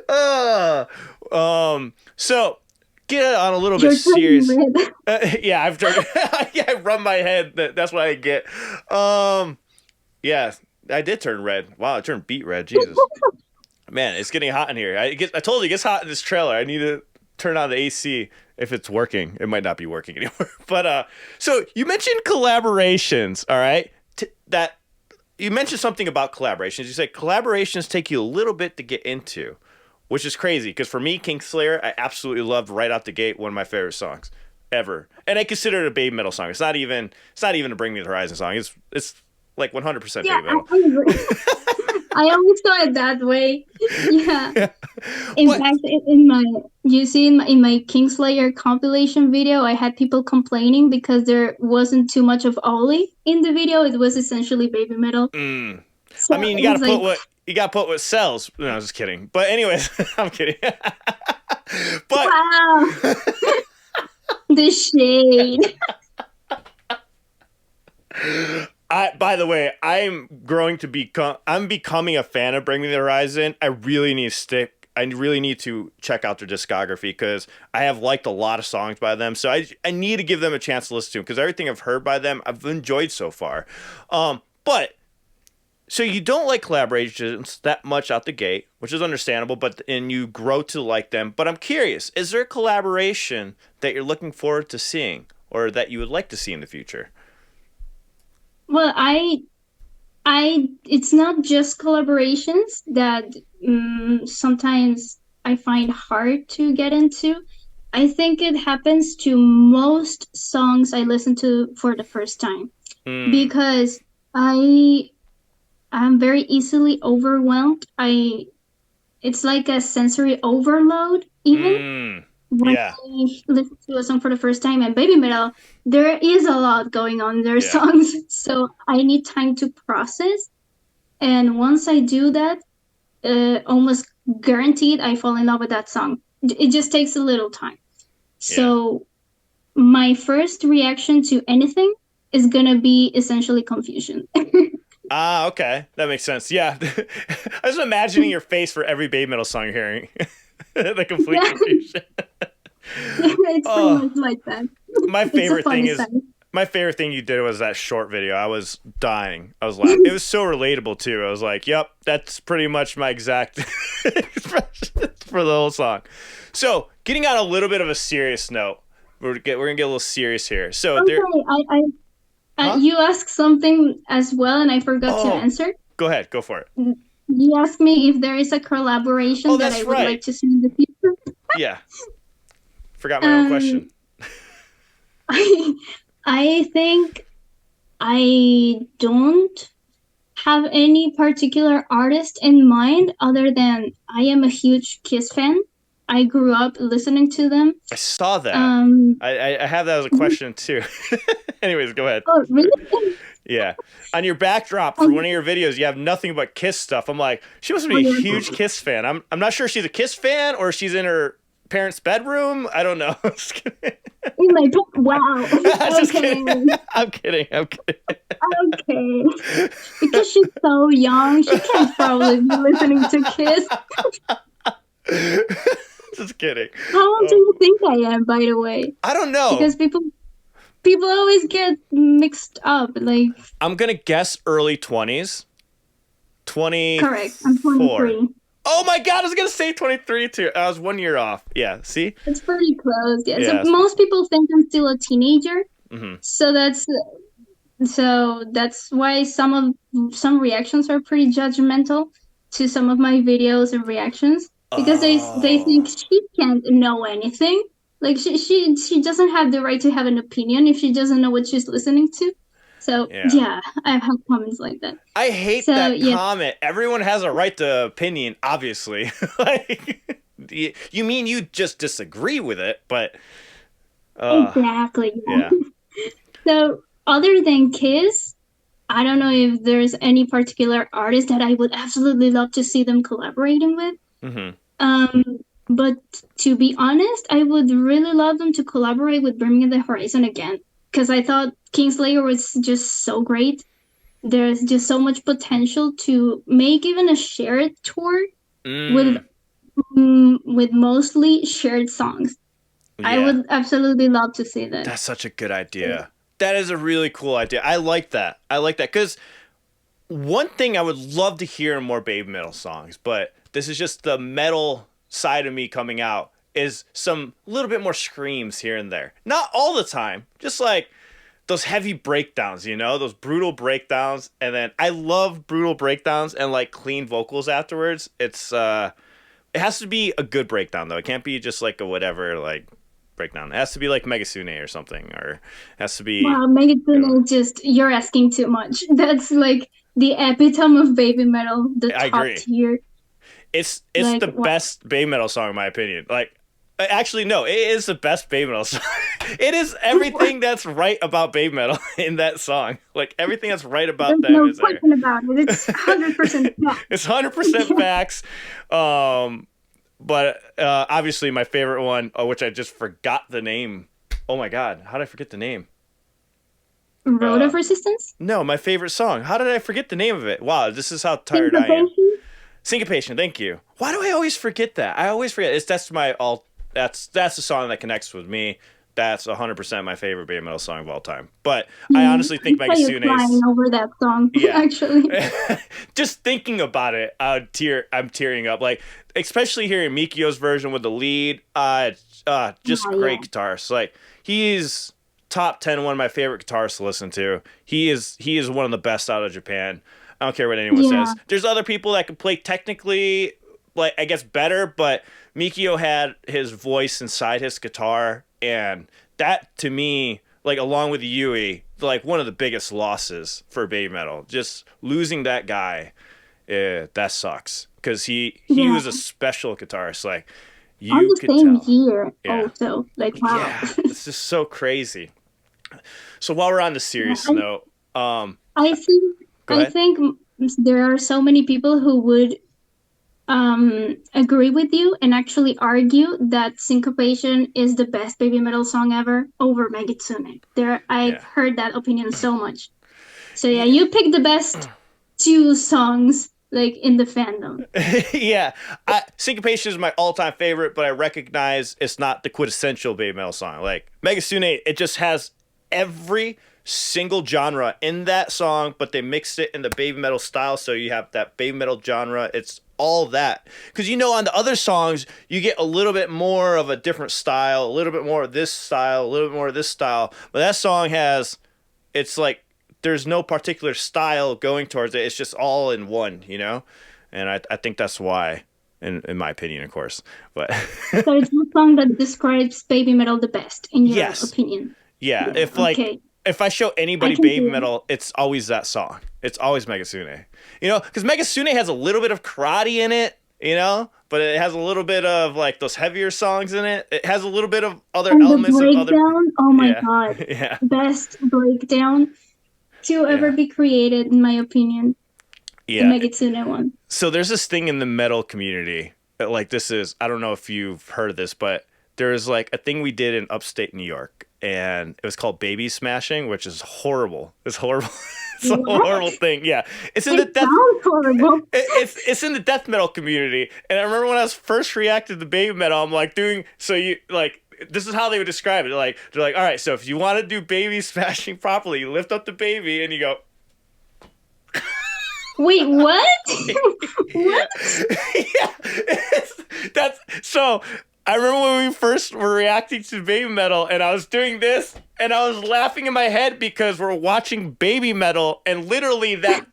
uh, so get on a little bit You're turning serious. red. Yeah, I've turned. Yeah, I run my head. That's what I get. Yeah, I did turn red. Wow, I turned beet red. Jesus, man, it's getting hot in here. I told you it gets hot in this trailer. I need to turn on the AC if it's working. It might not be working anymore. But so you mentioned collaborations. All right, that you mentioned something about collaborations. You said collaborations take you a little bit to get into, which is crazy because for me, Kingslayer, I absolutely loved right out the gate. One of my favorite songs ever, and I consider it a baby metal song. It's not even a Bring Me the Horizon song. It's like 100% Yeah, baby metal. I agree. I always saw it that way. Yeah. In But fact, in my you see in my Kingslayer compilation video, I had people complaining because there wasn't too much of Ollie in the video. It was essentially baby metal. So I mean, it was like, you gotta put what sells. No, I'm just kidding. But anyways, I'm kidding. But wow, the shade. by the way, I'm becoming a fan of Bring Me the Horizon. I really need to check out their discography because I have liked a lot of songs by them. So I need to give them a chance to listen to them because everything I've heard by them, I've enjoyed so far. But so you don't like collaborations that much out the gate, which is understandable, and you grow to like them. But I'm curious, is there a collaboration that you're looking forward to seeing or that you would like to see in the future? Well, it's not just collaborations that sometimes I find hard to get into. I think it happens to most songs I listen to for the first time because I'm very easily overwhelmed. It's like a sensory overload even when Yeah. I listen to a song for the first time. And baby metal, there is a lot going on in their Yeah. songs, so I need time to process. And once I do that, almost guaranteed I fall in love with that song. It just takes a little time. So my first reaction to anything is gonna be essentially confusion. Ah, okay. That makes sense. Yeah. I was imagining your face for every baby metal song you're hearing. The complete Yeah. confusion. It's pretty much like that. My It's a favorite thing funny is song. my favorite thing you did was that short video. I was dying. I was laughing. It was so relatable too. I was like, "Yep, that's pretty much my exact expression for the whole song." So, getting on a little bit of a serious note, we're gonna get a little serious here. So Okay, there. Huh? you asked something as well, and I forgot to Oh, answer. go ahead. Go for it. You asked me if there is a collaboration Oh, that I that's would like right. to see in the future. Yeah. Forgot my own Um, question. I think I don't have any particular artist in mind other than I am a huge Kiss fan. I grew up listening to them. I saw that. Um, I have that as a question too. Anyways, go ahead. oh, really? Yeah. On your backdrop for one of your videos, you have nothing but Kiss stuff. I'm like, she must be a huge Kiss fan. I'm not sure if she's a Kiss fan or she's in her parents' bedroom. I don't know. Just kidding. In my wow. Just Okay. kidding. I'm kidding. Okay. Because she's so young, she can't probably be listening to Kiss. Just kidding. How old do you think I am, by the way? I don't know. Because people always get mixed up. Like, I'm gonna guess early 20s. 20. correct. I'm 23. Oh my god, I was gonna say 23 too. I was 1 year off. Yeah, see? It's pretty close. Yeah. Yeah, So most people think I'm still a teenager. Mm-hmm. So that's why some reactions are pretty judgmental to some of my videos and reactions because they think she can't know anything. Like she doesn't have the right to have an opinion if she doesn't know what she's listening to. So yeah I've had comments like that. I hate that comment. Everyone has a right to opinion, obviously. Like, you mean you just disagree with it, but exactly. Yeah. So other than Kiss, I don't know if there's any particular artist that I would absolutely love to see them collaborating with. Mm-hmm. But to be honest, I would really love them to collaborate with Bring the Horizon again. Because I thought Kingslayer was just so great. There's just so much potential to make even a shared tour with Mm, with mostly shared songs. I yeah. would absolutely love to see that. That's such a good idea. That is a really cool idea. I like that. I like that because one thing I would love to hear in more Baby Metal songs, but this is just the metal side of me coming out, is some little bit more screams here and there. Not all the time, just like those heavy breakdowns, you know, those brutal breakdowns. And then I love brutal breakdowns and like clean vocals afterwards. It has to be a good breakdown though. It can't be just like a whatever like breakdown. It has to be like Megasune or something, or it has to be, Wow, you know, Megaton is just you're asking too much. That's like the epitome of baby metal, the I top agree. tier. It's Like the wow. best Bay Metal song in my opinion. Like, actually, no, it is the best Bay Metal song. It is everything that's right about Bay Metal in that song. Like everything that's right about There's them no is there. question about it. It's 100% It's 100% facts. Um, but obviously, my favorite one, which I just forgot the name. Oh my god, how did I forget the name? Road Uh, of Resistance? no, my favorite song. How did I forget the name of it? Wow, this is how tired I am. Syncopation? Syncopation, thank you. Why do I always forget that? I always forget. That's my all. That's the song that connects with me. That's 100% my favorite Bay Metal song of all time. But I honestly I think saw you crying Megasune's. over that song, Yeah, actually. just thinking about it, I'm tearing up. Like especially hearing Mikio's version with the lead. Just Oh, great yeah. guitars. Like he's top 10, one of my favorite guitarists to listen to. He is one of the best out of Japan. I don't care what anyone Yeah. says. There's other people that can play technically, like I guess better, but Mikio had his voice inside his guitar, and that to me, like along with Yui, like one of the biggest losses for Baby Metal. Just losing that guy, that sucks because he Yeah. was a special guitarist. Like On you the could same tell. year, Yeah, also. Like, wow. yeah, it's just so crazy. So while we're on the Yeah, serious note, I think go I ahead. think there are so many people who would agree with you and actually argue that Syncopation is the best baby metal song ever over Megitsune. There, I've Yeah. heard that opinion so much. So yeah, Yeah. you pick the best two songs like in the fandom. Yeah, Syncopation is my all-time favorite, but I recognize it's not the quintessential Baby Metal song. Like Megasune, it just has every single genre in that song, but they mixed it in the Baby Metal style, so you have that Baby Metal genre. It's all that because on the other songs you get a little bit more of a different style, a little bit more of this style, a little bit more of this style, but that song has, it's like there's no particular style going towards it. It's just all in one, and I think that's why, in my opinion, of course. But So it's the song that describes baby metal the best, in your yes, opinion. yeah. Yeah. If Okay. I show I anybody can Baby see it. Metal, it's always that song. It's always Megasune. Because Megasune has a little bit of karate in it. But it has a little bit of like those heavier songs in it. It has a little bit of other And the elements of other. breakdown, oh my Yeah, god. yeah, Best breakdown to ever yeah, be created, in my opinion. The yeah. Megitsune one. So there's this thing in the metal community that, like, this is, I don't know if you've heard of this, but there's like a thing we did in upstate New York, and it was called baby smashing, which is horrible. It's horrible. It's a horrible What? thing. Yeah, it's in the It death. sounds horrible. It's in the death metal community, and I remember when I was first reacted to baby metal, I'm like doing, so you like, this is how they would describe it. They're like, all right, so if you want to do baby smashing properly, you lift up the baby and you go. Wait, what? Yeah, What? yeah. That's so. I remember when we first were reacting to baby metal, and I was doing this, and I was laughing in my head because we're watching baby metal, and literally that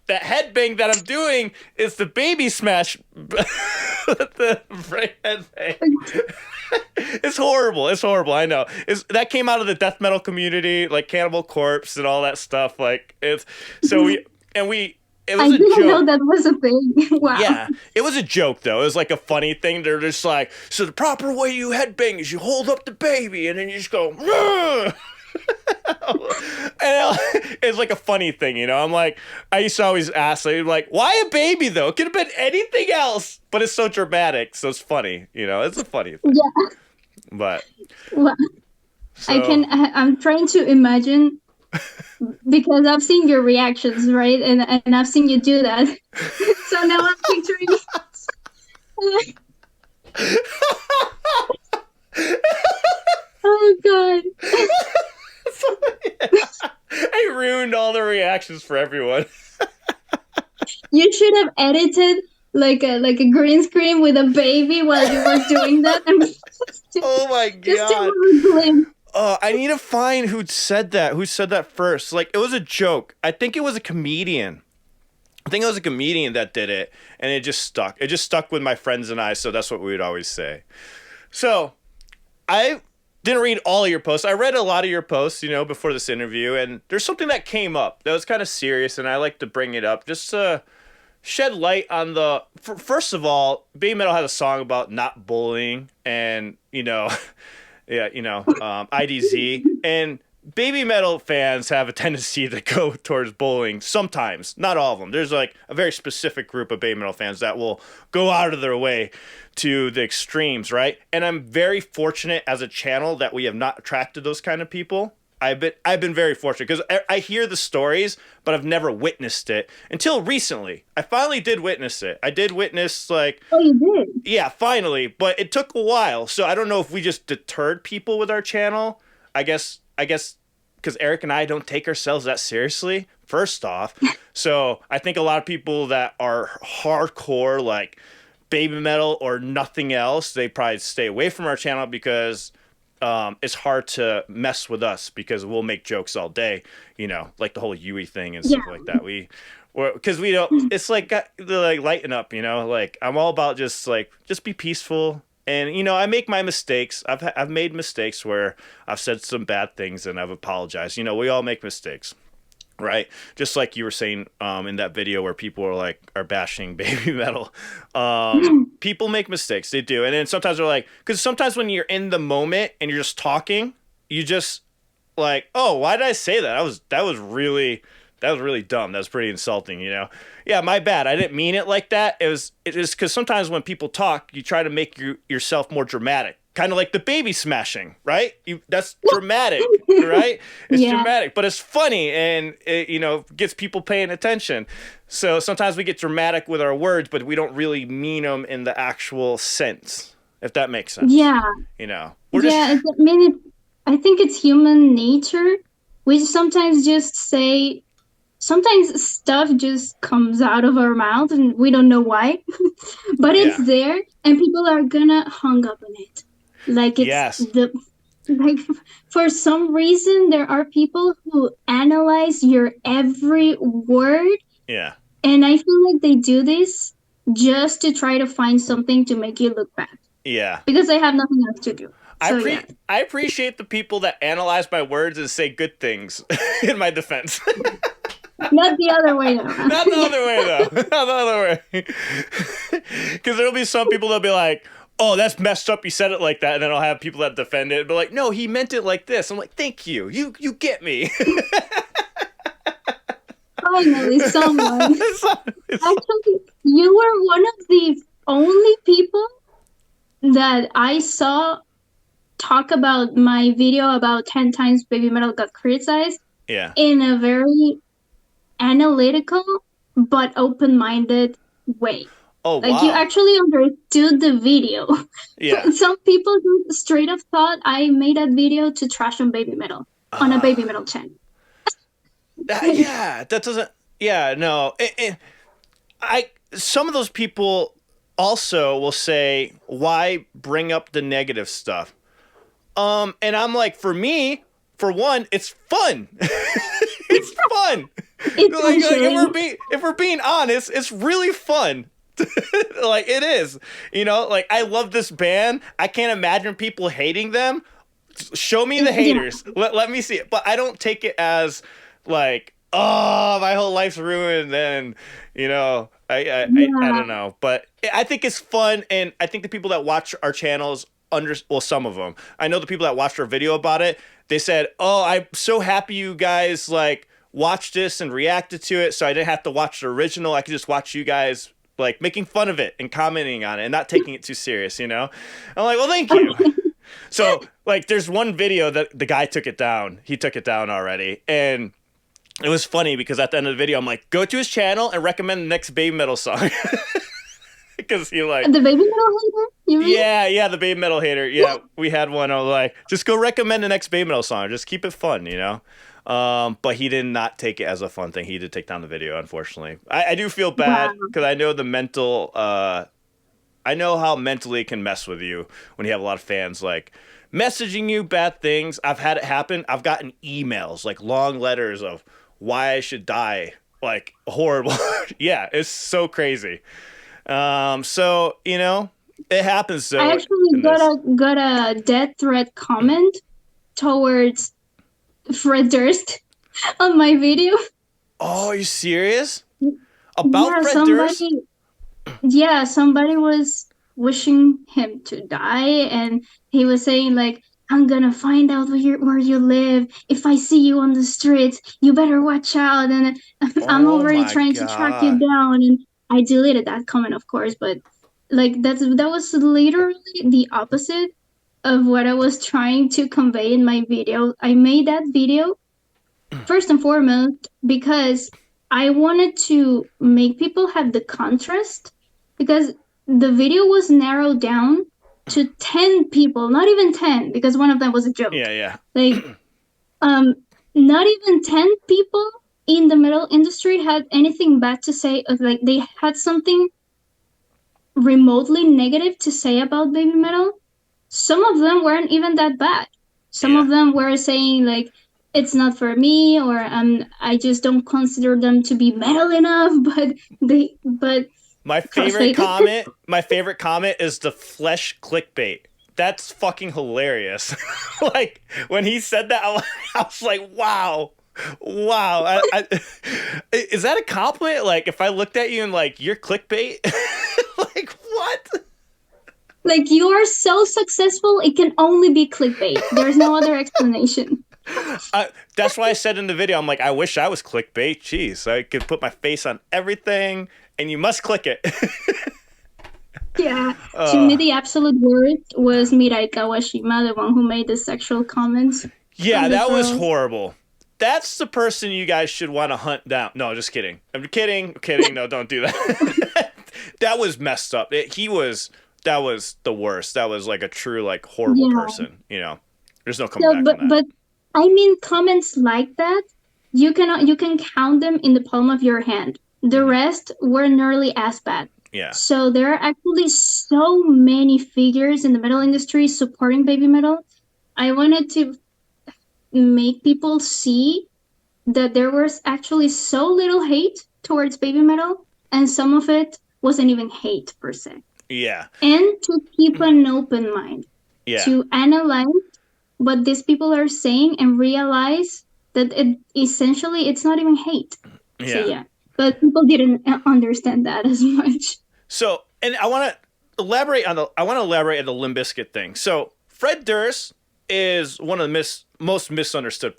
headbang that I'm doing is the baby smash, the right headbang. It's horrible. It's horrible. I know. That came out of the death metal community, like Cannibal Corpse and all that stuff. Like it's so we. It I was a didn't know joke. that was a thing. Wow. Yeah, it was a joke though. It was like a funny thing. They're just like, so the proper way you headbang is you hold up the baby and then you just go. "Rrr!" And it's like a funny thing, you know. I'm like, I used to always ask, like, why a baby though? It could have been anything else, but it's so dramatic, so it's funny, you know. It's a funny thing, Yeah. but Well, so I'm trying to imagine because I've seen your reactions, right? And I've seen you do that. So now I'm picturing. Oh God. I ruined all the reactions for everyone. You should have edited like a green screen with a baby while you were doing that, and Oh my just to have god. a glimpse. I need to find who said that. Who said that first? Like, it was a joke. I think it was a comedian. I think it was a comedian that did it, and it just stuck. It just stuck with my friends and I, so that's what we would always say. So, I didn't read all of your posts. I read a lot of your posts, you know, before this interview, and there's something that came up that was kind of serious, and I like to bring it up just to shed light on the. First of all, Baby Metal had a song about not bullying, and you know, yeah, you know, IDZ and Baby Metal fans have a tendency to go towards bullying sometimes, not all of them. There's like a very specific group of Baby Metal fans that will go out of their way to the extremes, right? And I'm very fortunate as a channel that we have not attracted those kind of people. I've been very fortunate because I hear the stories, but I've never witnessed it until recently. I finally did witness it. I did witness like Oh, you did. yeah, finally, but it took a while. So I don't know if we just deterred people with our channel. I guess because Eric and I don't take ourselves that seriously, first off. So I think a lot of people that are hardcore, like Baby Metal or nothing else, they probably stay away from our channel because it's hard to mess with us because we'll make jokes all day, you know, like the whole Yui thing and Yeah. stuff like that. Because we don't, it's like, like lighten up, you know, like I'm all about just be peaceful. And, you know, I make my mistakes. I've made mistakes where I've said some bad things and I've apologized. You know, we all make mistakes. Right, just like you were saying in that video where people are bashing Baby Metal. People make mistakes, they do, and then sometimes they're like, because sometimes when you're in the moment and you're just talking, you just like, oh, why did I say that? That was really dumb. That was pretty insulting, you know. Yeah, my bad. I didn't mean it like that. It is because sometimes when people talk, you try to make yourself more dramatic. Kind of like the baby smashing, right? That's dramatic, right? It's Yeah. dramatic, but it's funny and it, you know, gets people paying attention. So sometimes we get dramatic with our words, but we don't really mean them in the actual sense, if that makes sense. Yeah. You know, Yeah. I mean, I think it's human nature. We sometimes just say, sometimes stuff just comes out of our mouth and we don't know why, but it's Yeah. there and people are gonna hung up on it. Like it's Yes. like for some reason there are people who analyze your every word, Yeah. and I feel like they do this just to try to find something to make you look bad Yeah. because they have nothing else to do. So yeah. I appreciate the people that analyze my words and say good things in my defense. Not the other way though. Not the other way, though. Not the other way. Because there'll be some people that'll be like, oh, that's messed up. You said it like that. And then I'll have people that defend it. But like, no, he meant it like this. I'm like, thank you. You get me. Finally, someone. Actually, you were one of the only people that I saw talk about my video about 10 times Baby Metal got criticized Yeah. in a very analytical but open-minded way. Oh, Like wow. you actually understood the video. Yeah. Some people straight up thought I made that video to trash on Baby Metal on a Baby Metal channel. Yeah. That doesn't. Yeah. No. Some of those people also will say, why bring up the negative stuff? And I'm like, for me, for one, it's fun. It's fun. If we're being honest, it's really fun. Like it is, you know, like I love this band. I can't imagine people hating them. Show me the haters. Let me see it. But I don't take it as like, oh, my whole life's ruined. And you know, I don't know. But I think it's fun, and I think the people that watch our channels well, some of them. I know the people that watched our video about it, they said, "Oh, I'm so happy you guys like watched this and reacted to it, so I didn't have to watch the original. I could just watch you guys like making fun of it and commenting on it and not taking it too serious, you know?" I'm like, "Well, thank you." So, like, there's one video that the guy took it down. He took it down already, and it was funny because at the end of the video, I'm like, "Go to his channel and recommend the next Baby Metal song." Because he like The baby metal hater, you mean? yeah, the Baby Metal hater. Yeah, we had one. I was like, just go recommend the next Baby Metal song. Just keep it fun, you know? But he did not take it as a fun thing. He did take down the video, unfortunately. I do feel bad Wow. because I know the mental, I know how mentally it can mess with you when you have a lot of fans like messaging you bad things. I've had it happen. I've gotten emails, like long letters of why I should die. Like horrible. Yeah, it's so crazy. So, you know, it happens so I actually in this. got a death threat comment towards Fred Durst on my video. Oh, are you serious? About Yeah, Fred Durst? somebody was wishing him to die, and he was saying like, "I'm gonna find out where you live. If I see you on the streets, you better watch out." And I'm Oh already my trying to track you God. down. And I deleted that comment, of course, but like that was literally the opposite of what I was trying to convey in my video. I made that video first and foremost because I wanted to make people have the contrast, because the video was narrowed down to 10 people, not even 10 because one of them was a joke. Yeah, yeah. Like um not even 10 people in the metal industry had anything bad to say, like they had something remotely negative to say about baby metal. Some of them weren't even that bad. Some Yeah. of them were saying like it's not for me, or I just don't consider them to be metal enough. But crossfade. My favorite comment is the flesh clickbait. That's fucking hilarious. Like when he said that, I was like, wow. Wow. Is that a compliment? Like if I looked at you and like you're clickbait? Like what? Like you are so successful, it can only be clickbait. There's no other explanation. That's why I said in the video, I'm like, I wish I was clickbait. Jeez, I could put my face on everything, and you must click it. Yeah, to me the absolute worst was Mirai Kawashima, the one who made the sexual comments Yeah, on the that was girl. horrible. That's the person you guys should want to hunt down. No, just kidding. I'm kidding. I'm kidding. No, don't do that. That was messed up. That was the worst. That was like a true, like, horrible Yeah. person. You know, there's no coming So, back from that. but I mean, comments like that, you can count them in the palm of your hand. The rest were nearly as bad. Yeah. So there are actually so many figures in the metal industry supporting baby metal. I wanted to make people see that there was actually so little hate towards baby metal, and some of it wasn't even hate per se. Yeah. And to keep an open mind, Yeah. to analyze what these people are saying and realize that essentially it's not even hate. So Yeah. yeah, but people didn't understand that as much. So, and I want to elaborate on the Limp Bizkit thing. So, Fred Durst is one of the most misunderstood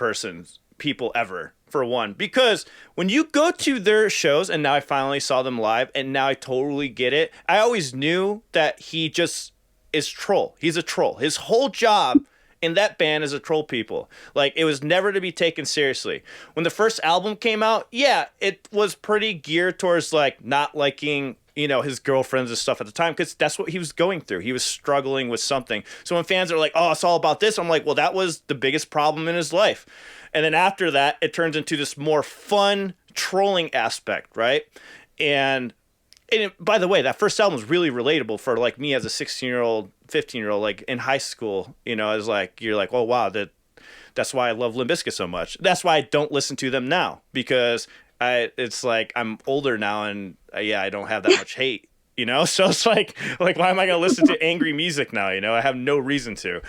people ever, for one, because when you go to their shows, and now I finally saw them live, and now I totally get it. I always knew that he just is troll. He's a troll. His whole job in that band is to troll people. Like, it was never to be taken seriously. When the first album came out, yeah, it was pretty geared towards like not liking, you know, his girlfriends and stuff at the time, because that's what he was going through. He was struggling with something. So when fans are like, "Oh, it's all about this," I'm like, well, that was the biggest problem in his life. And then after that, it turns into this more fun trolling aspect, right? And by the way, that first album was really relatable for like me as a 16-year-old, 15-year-old, like in high school. You know, as like you're like, oh wow, that's why I love Limp Bizkit so much. That's why I don't listen to them now, because it's like I'm older now, and yeah, I don't have that much hate. You know, so it's like why am I gonna listen to angry music now? You know, I have no reason to.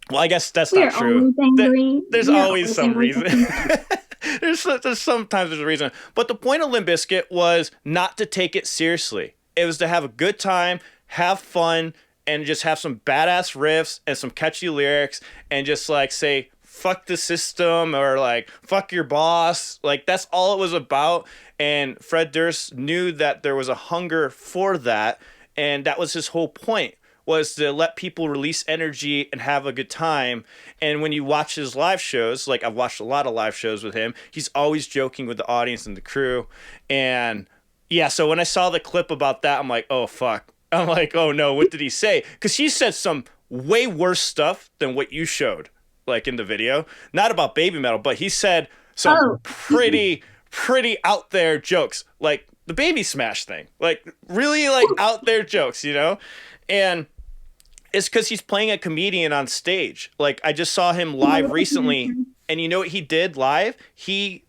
Well, I guess that's We not are true. always angry. There's We are always always some angry. reason. Sometimes there's a reason. But the point of Limp Bizkit was not to take it seriously. It was to have a good time, have fun, and just have some badass riffs and some catchy lyrics and just like say fuck the system or like fuck your boss. Like that's all it was about. And Fred Durst knew that there was a hunger for that, and that was his whole point, was to let people release energy and have a good time. And when you watch his live shows, like I've watched a lot of live shows with him, he's always joking with the audience and the crew. And yeah, so when I saw the clip about that, I'm like, oh fuck. I'm like, oh no, what did he say? Because he said some way worse stuff than what you showed, like in the video. Not about Baby Metal, but he said some pretty out there jokes, like the Baby Smash thing, like really like out there jokes, you know? And it's because he's playing a comedian on stage. Like I just saw him live recently, and you know what he did live? He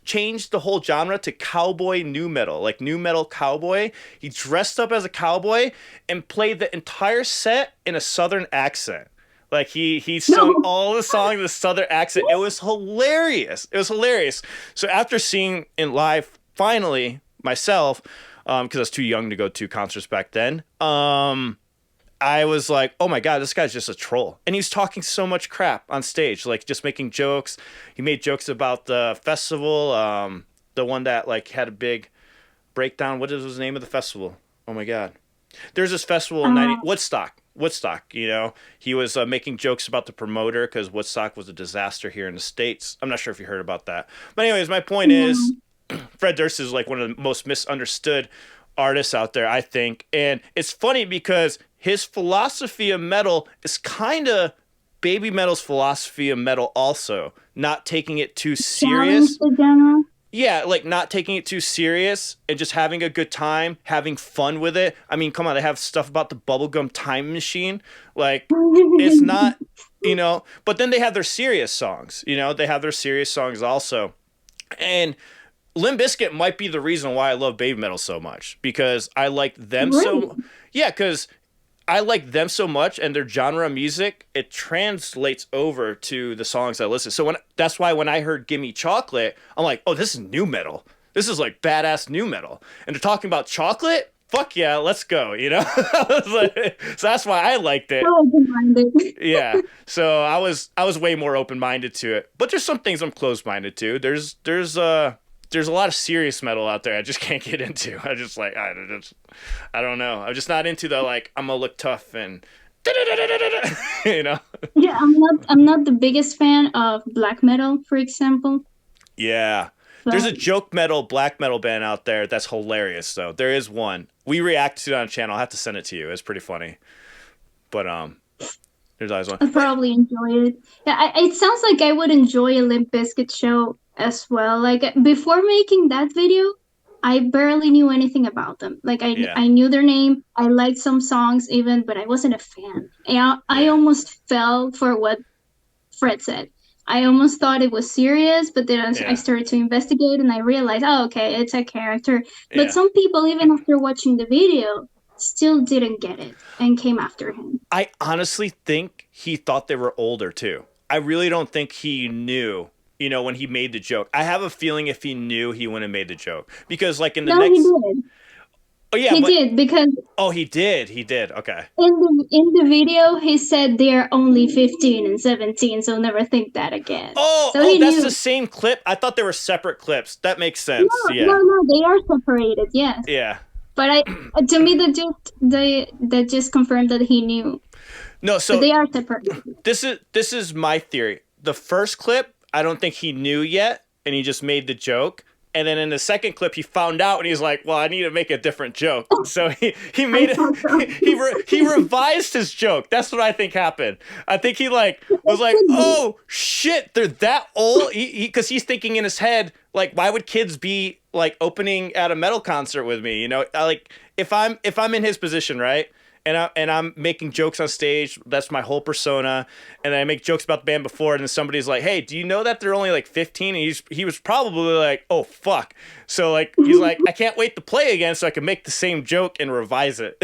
changed the whole genre to cowboy nu metal, like nu metal cowboy. He dressed up as a cowboy and played the entire set in a southern accent. Like he sung all the songs in a southern accent. It was hilarious. It was hilarious. So after seeing in live, finally myself, because I was too young to go to concerts back then, I was like, oh my God, this guy's just a troll. And he's talking so much crap on stage, like just making jokes. He made jokes about the festival, the one that like had a big breakdown. What is the name of the festival? Oh my God. There's this festival in Woodstock, you know. He was making jokes about the promoter because Woodstock was a disaster here in the States. I'm not sure if you heard about that. But anyways, my point is, Fred Durst is like one of the most misunderstood artists out there, I think. And it's funny because his philosophy of metal is kind of Baby Metal's philosophy of metal also. Not taking it too serious. Yeah, like not taking it too serious and just having a good time, having fun with it. I mean, come on, they have stuff about the bubblegum time machine. Like, it's not, you know, but then they have their serious songs, you know, they have their serious songs also. And Limp Bizkit might be the reason why I love Baby Metal so much, because I like them so. Yeah, because I like them so much, and their genre of music, it translates over to the songs I listen. So that's why when I heard "Gimme Chocolate," I'm like, oh, this is new metal. This is like badass new metal. And they're talking about chocolate. Fuck yeah, let's go. You know, so that's why I liked it. So open-minded. Yeah, so I was way more open-minded to it. But there's some things I'm closed-minded to. There's a lot of serious metal out there I just can't get into. I just like I don't know. I'm just not into the like I'm gonna look tough and you know. Yeah, I'm not the biggest fan of black metal, for example. Yeah. But There's a joke metal, black metal band out there that's hilarious though. There is one. We react to it on a channel. I'll have to send it to you. It's pretty funny. But there's always one. I probably enjoy it. Yeah, it sounds like I would enjoy a Limp Bizkit show as well. Like before making that video, I barely knew anything about them. Like I knew their name, I liked some songs even, but I wasn't a fan. And I almost fell for what Fred said. I almost thought it was serious, but then I started to investigate and I realized, oh, okay, it's a character. But some people, even after watching the video, still didn't get it and came after him. I honestly think he thought they were older too. I really don't think he knew, you know, when he made the joke. I have a feeling if he knew, he wouldn't have made the joke. Because like in the next... he did. Oh yeah, he did, because... Oh, he did. Okay. In the video, he said they're only 15 and 17, so never think that again. Oh, so that's the same clip? I thought they were separate clips. That makes sense. No, they are separated, yes. Yeah. But to me, that just confirmed that he knew. No, so... But they are separated. This is my theory. The first clip, I don't think he knew yet, and he just made the joke. And then in the second clip, he found out, and he's like, "Well, I need to make a different joke." So he made it. He revised his joke. That's what I think happened. I think he was like, "Oh shit, they're that old." Because he's thinking in his head, like, why would kids be like opening at a metal concert with me? You know, like if I'm in his position, right? And I'm making jokes on stage. That's my whole persona. And I make jokes about the band before, and then somebody's like, "Hey, do you know that they're only like 15?" And he was probably like, "Oh fuck." So like he's like, "I can't wait to play again so I can make the same joke and revise it."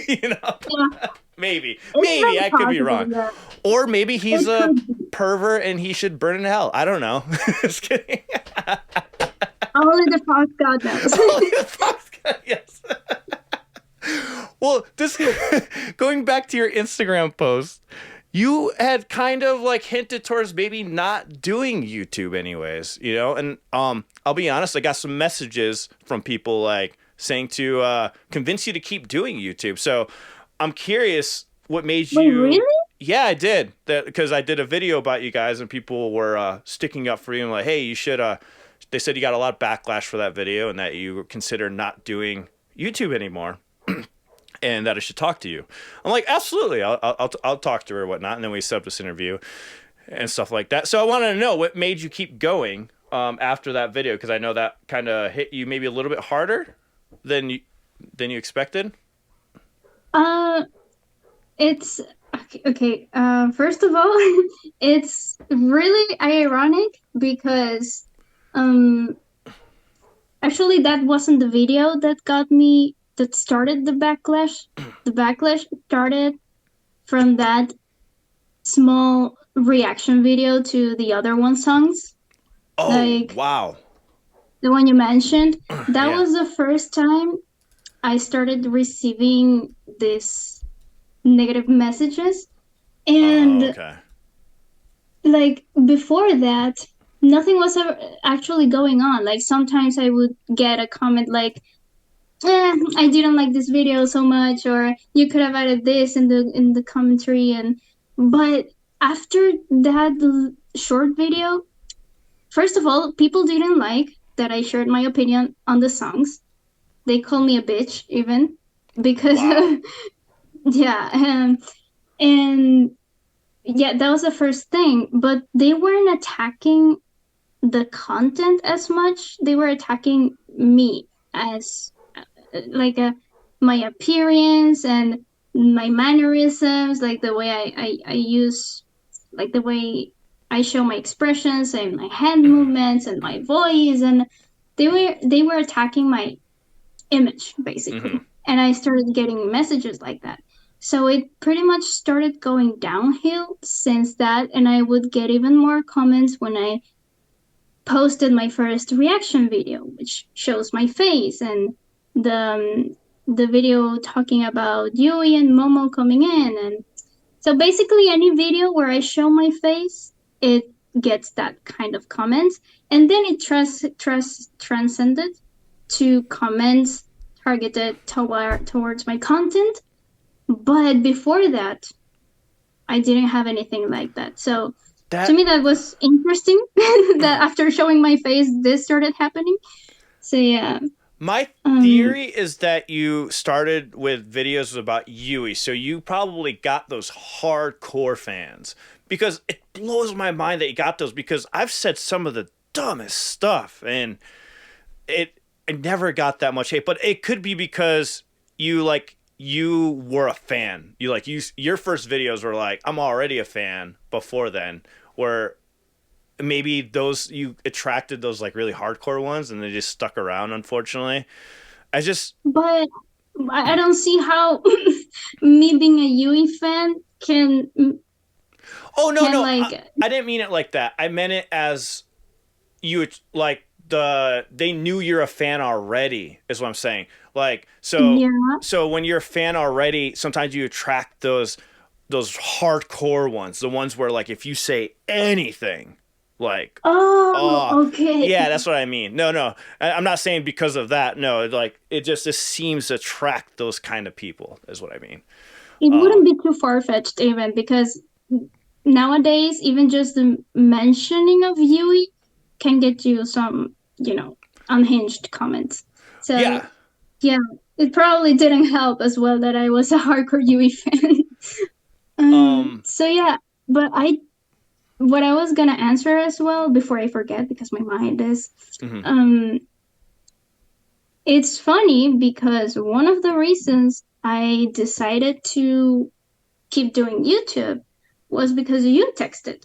You know? Yeah. Maybe I could be wrong. Yeah. Or maybe he's a pervert and he should burn in hell. I don't know. Just kidding. Only the Fox God knows. Only the Fox God, yes. Well, this going back to your Instagram post, you had kind of like hinted towards maybe not doing YouTube anyways, you know? And I'll be honest, I got some messages from people like saying to convince you to keep doing YouTube. So I'm curious what made Wait, really? you. Yeah, I did that because I did a video about you guys and people were sticking up for you and like, hey, you should. They said you got a lot of backlash for that video and that you consider not doing YouTube anymore. And that I should talk to you. I'm like, absolutely, I'll talk to her and whatnot. And then we set up this interview and stuff like that. So I wanted to know what made you keep going after that video, because I know that kind of hit you maybe a little bit harder than you expected. Uh, it's okay. Okay. First of all, it's really ironic because, um, actually, that wasn't the video that started the backlash. The backlash started from that small reaction video to the other one songs, Oh like wow, the one you mentioned. That yeah. was the first time I started receiving these negative messages. Oh And okay. like before that, nothing was ever actually going on. Like sometimes I would get a comment like, I didn't like this video so much, or you could have added this in the commentary. And but after that short video, first of all, people didn't like that I shared my opinion on the songs. They called me a bitch even because Wow. yeah, and yeah, that was the first thing. But they weren't attacking the content as much. They were attacking me as like my appearance and my mannerisms, like the way I use, like the way I show my expressions and my hand movements and my voice, and they were attacking my image Mm-hmm. basically. And I started getting messages like that. So it pretty much started going downhill since that, and I would get even more comments when I posted my first reaction video, which shows my face, and the video talking about Yui and Momo coming in. And so basically, any video where I show my face, it gets that kind of comments, and then it transcended to comments targeted towards my content. But before that, I didn't have anything like that. So to That me, that was interesting that after showing my face, this started happening. So yeah, My um, theory is that you started with videos about Yui, so you probably got those hardcore fans. Because it blows my mind that you got those, because I've said some of the dumbest stuff and it I never got that much hate. But it could be because you were a fan. Your first videos were like, I'm already a fan before then, where maybe those you attracted those like really hardcore ones and they just stuck around, unfortunately. I just but I don't see how me being a Yui fan Oh no, can no. like I didn't mean it like that. I meant it as you like they knew you're a fan already is what I'm saying. Like yeah. so when you're a fan already, sometimes you attract those hardcore ones, the ones where like if you say anything like Oh, oh okay. yeah, that's what I mean. No, no, I'm not saying because of that. No, like it just seems to attract those kind of people is what I mean. It Uh, wouldn't be too far-fetched even because nowadays even just the mentioning of Yui can get you some, unhinged comments. So yeah. yeah, it probably didn't help as well that I was a hardcore Yui fan. Um. So yeah, but what I was gonna answer as well before I forget because my mind is, Mhm. um, it's funny because one of the reasons I decided to keep doing YouTube was because you texted.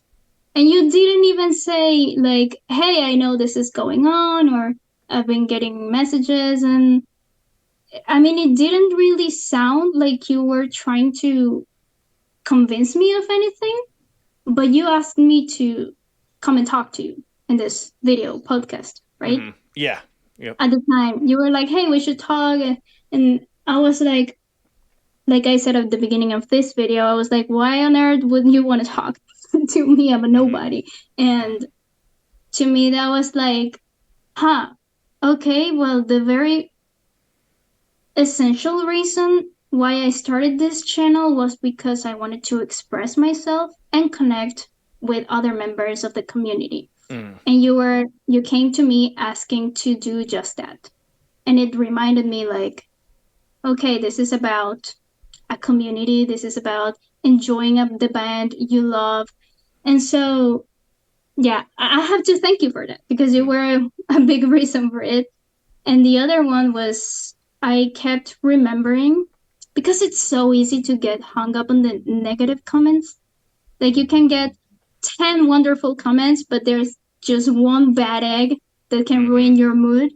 And you didn't even say, like, hey, I know this is going on, or I've been getting messages. And I mean, it didn't really sound like you were trying to convince me of anything, but you asked me to come and talk to you in this video podcast, right? Mhm. Yeah. Yep. At the time, you were like, hey, we should talk. And I was like, like I said at the beginning of this video, I was like, why on earth would you want to talk to me? I'm a Hmm. nobody. And to me, that was like, huh, okay, well, the very essential reason why I started this channel was because I wanted to express myself and connect with other members of the community. Mm. And you came to me asking to do just that. And it reminded me like, okay, this is about a community. This is about enjoying the band you love. And so, yeah, I have to thank you for that because you Mm. were a big reason for it. And the other one was I kept remembering because it's so easy to get hung up on the negative comments. Like you can get 10 wonderful comments, but there's just one bad egg that can Hmm. ruin your mood.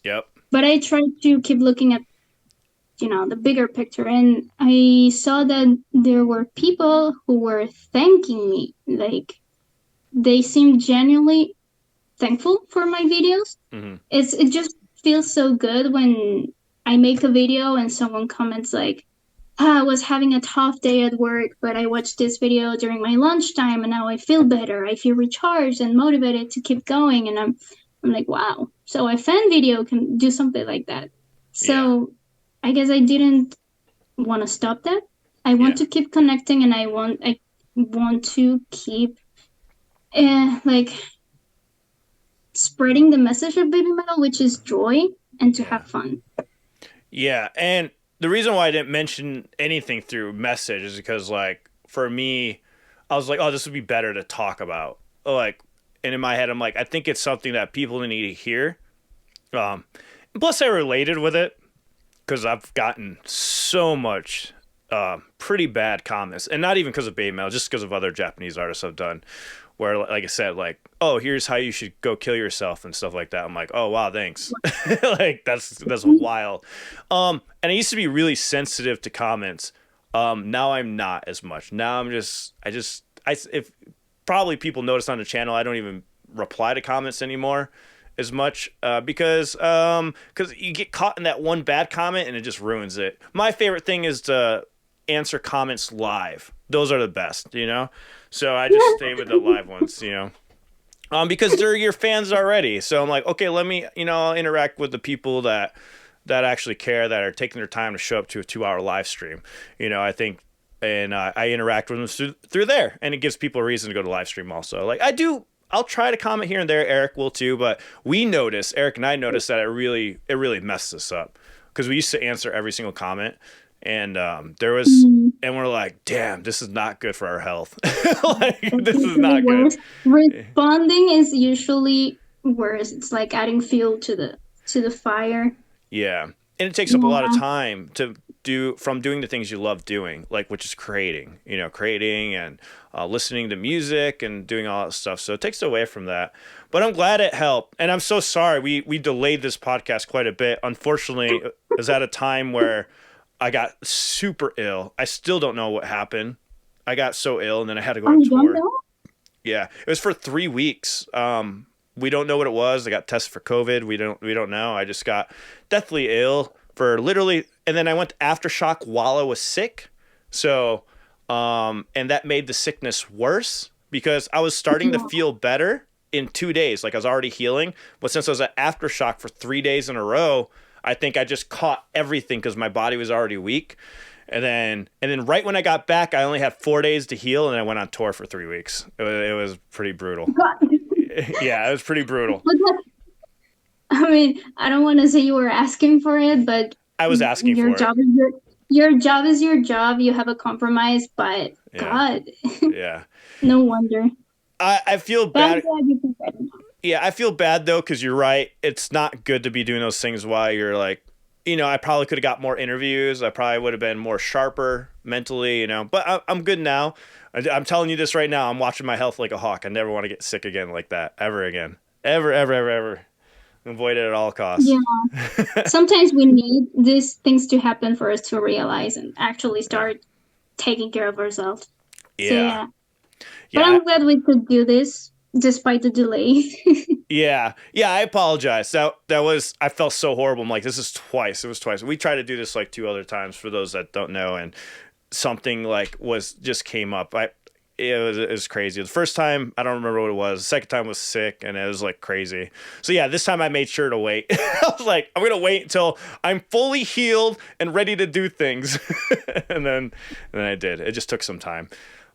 Yep. But I tried to keep looking at, the bigger picture, and I saw that there were people who were thanking me. Like they seemed genuinely thankful for my videos. Hmm. It just feels so good when I make a video and someone comments like, I was having a tough day at work, but I watched this video during my lunchtime and now I feel better. I feel recharged and motivated to keep going. And I'm like, wow. So a fan video can do something like that. Yeah. So I guess I didn't want to stop that. I want Yeah. to keep connecting and I want to keep like spreading the message of baby metal, which is joy and to Yeah. have fun. Yeah. And the reason why I didn't mention anything through message is because, like, for me, I was like, oh, this would be better to talk about. Like, and in my head, I'm like, I think it's something that people need to hear. Um, plus, I related with it because I've gotten so much pretty bad comments, and not even because of Baby Metal, just because of other Japanese artists I've done. Where, like I said, like, oh, here's how you should go kill yourself and stuff like that. I'm like, oh wow, thanks. Like that's wild. And I used to be really sensitive to comments. Now I'm not as much. Now if probably people notice on the channel, I don't even reply to comments anymore as much because you get caught in that one bad comment and it just ruins it. My favorite thing is to answer comments live. Those are the best, you know. So I just stay with the live ones, you know. Because they're your fans already. So I'm like, okay, let me, interact with the people that actually care, that are taking their time to show up to a 2 hour live stream. I think, and I interact with them through there, and it gives people a reason to go to live stream also. Like I do, I'll try to comment here and there. Eric will too, but Eric and I notice that it really messes us up because we used to answer every single comment, and Mm, and we're like, damn, this is not good for our health. Like it's this is usually not good. worse. Responding is usually worse. It's like adding fuel to the fire. Yeah. And it takes up a lot of Yeah. time to do from doing the things you love doing, like which is creating and listening to music and doing all that stuff. So it takes away from that. But I'm glad it helped. And I'm so sorry we delayed this podcast quite a bit. Unfortunately, it was at a time where I got super ill. I still don't know what happened. I got so ill and then I had to go Oh, on you don't tour. know? Yeah, it was for 3 weeks. We don't know what it was. I got tested for COVID. We don't know. I just got deathly ill for literally, and then I went to aftershock while I was sick. So, and that made the sickness worse because I was starting to Yeah. feel better in 2 days. Like I was already healing, but since I was at aftershock for 3 days in a row, I think I just caught everything because my body was already weak. And then right when I got back, I only had 4 days to heal, and I went on tour for 3 weeks. It was pretty brutal. Yeah, it was pretty brutal. But I mean, I don't want to say you were asking for it, but I was asking your for it. job is your job is your job. You have a compromise, but Yeah, God, yeah. no wonder. I feel But I'm bad. glad you prepared enough. Yeah, I feel bad though because you're right. It's not good to be doing those things while you're like, I probably could have got more interviews. I probably would have been more sharper mentally, But I'm good now. I'm telling you this right now. I'm watching my health like a hawk. I never want to get sick again like that ever again. Ever, ever, ever, ever. Avoid it at all costs. Yeah, sometimes we need these things to happen for us to realize and actually Yeah. start taking care of ourselves. So Yeah. yeah, but Yeah. I'm glad we could do this despite the delay. Yeah, yeah, I apologize. That was I felt so horrible. I'm like, this is twice. It was twice. We tried to do this like two other times for those that don't know, and something like was just came up. It was crazy. The first time I don't remember what it was. The second time was sick, and it was like crazy. So yeah, this time I made sure to wait. I was like, I'm gonna wait until I'm fully healed and ready to do things, and then I did. It just took some time.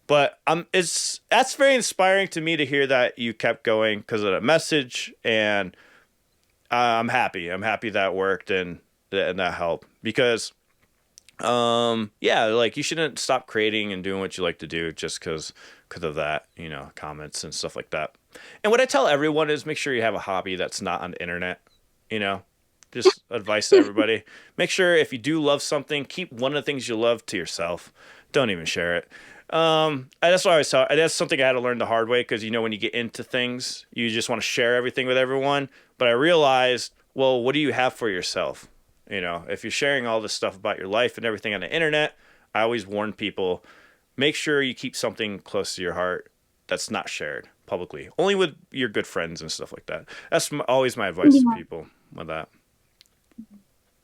But it's that's very inspiring to me to hear that you kept going because of that message, and I'm happy. I'm happy that worked and that helped because yeah, like you shouldn't stop creating and doing what you like to do just because of that, comments and stuff like that. And what I tell everyone is make sure you have a hobby that's not on the internet, you know. Just advice to everybody. Make sure if you do love something, keep one of the things you love to yourself. Don't even share it. That's what I always tell. That's something I had to learn the hard way because when you get into things, you just want to share everything with everyone. But I realized, well, what do you have for yourself? If you're sharing all this stuff about your life and everything on the internet, I always warn people, make sure you keep something close to your heart that's not shared publicly, only with your good friends and stuff like that. That's always my advice to Yeah, people with that.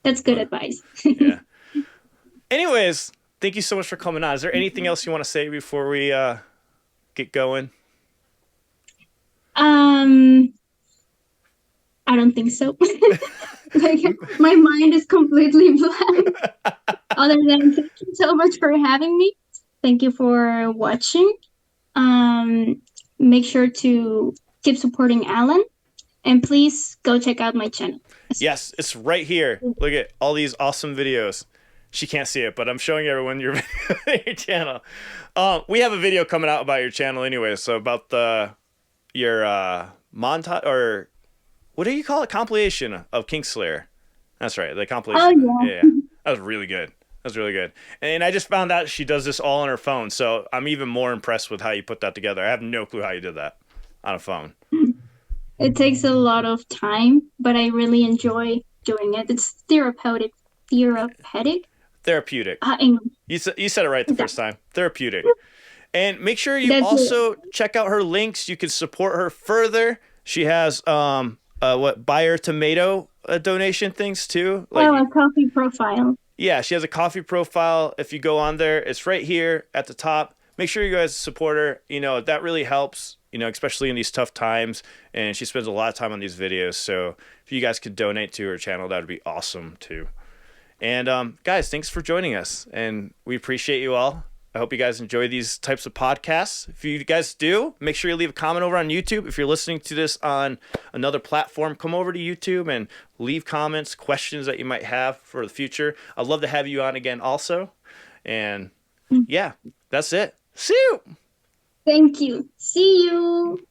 that's good But advice. yeah. Anyways, thank you so much for coming on. Is there anything else you want to say before we get going? Um, I don't think so. Like my mind is completely blank. Other than thank you so much for having me. Thank you for watching. Um, Make sure to keep supporting Alan, and please go check out my channel. Yes, it's right here. Look at all these awesome videos. She can't see it, but I'm showing everyone your channel. We have a video coming out about your channel anyway, so about your montage or what do you call it? Compilation of Kingslayer. That's right, the Oh compilation. Yeah, yeah. yeah, That was really good. That was really good. And I just found out she does this all on her phone, so I'm even more impressed with how you put that together. I have no clue how you did that on a phone. it takes a lot of time, but I really enjoy doing it. It's therapeutic. Therapeutic. Therapeutic. English. You said it right the That, first time. Therapeutic. And make sure you that's it. also check out her links. You can support her further. She has what buy her tomato donation things too. Like Oh, a coffee profile. yeah, she has a coffee profile. If you go on there, it's right here at the top. Make sure you guys support her. That really helps. Especially in these tough times. And she spends a lot of time on these videos. So if you guys could donate to her channel, that would be awesome too. And guys, thanks for joining us, and we appreciate you all. I hope you guys enjoy these types of podcasts. If you guys do, make sure you leave a comment over on YouTube. If you're listening to this on another platform, come over to YouTube and leave comments, questions that you might have for the future. I'd love to have you on again also. And yeah, that's it. See you. Thank you. See you.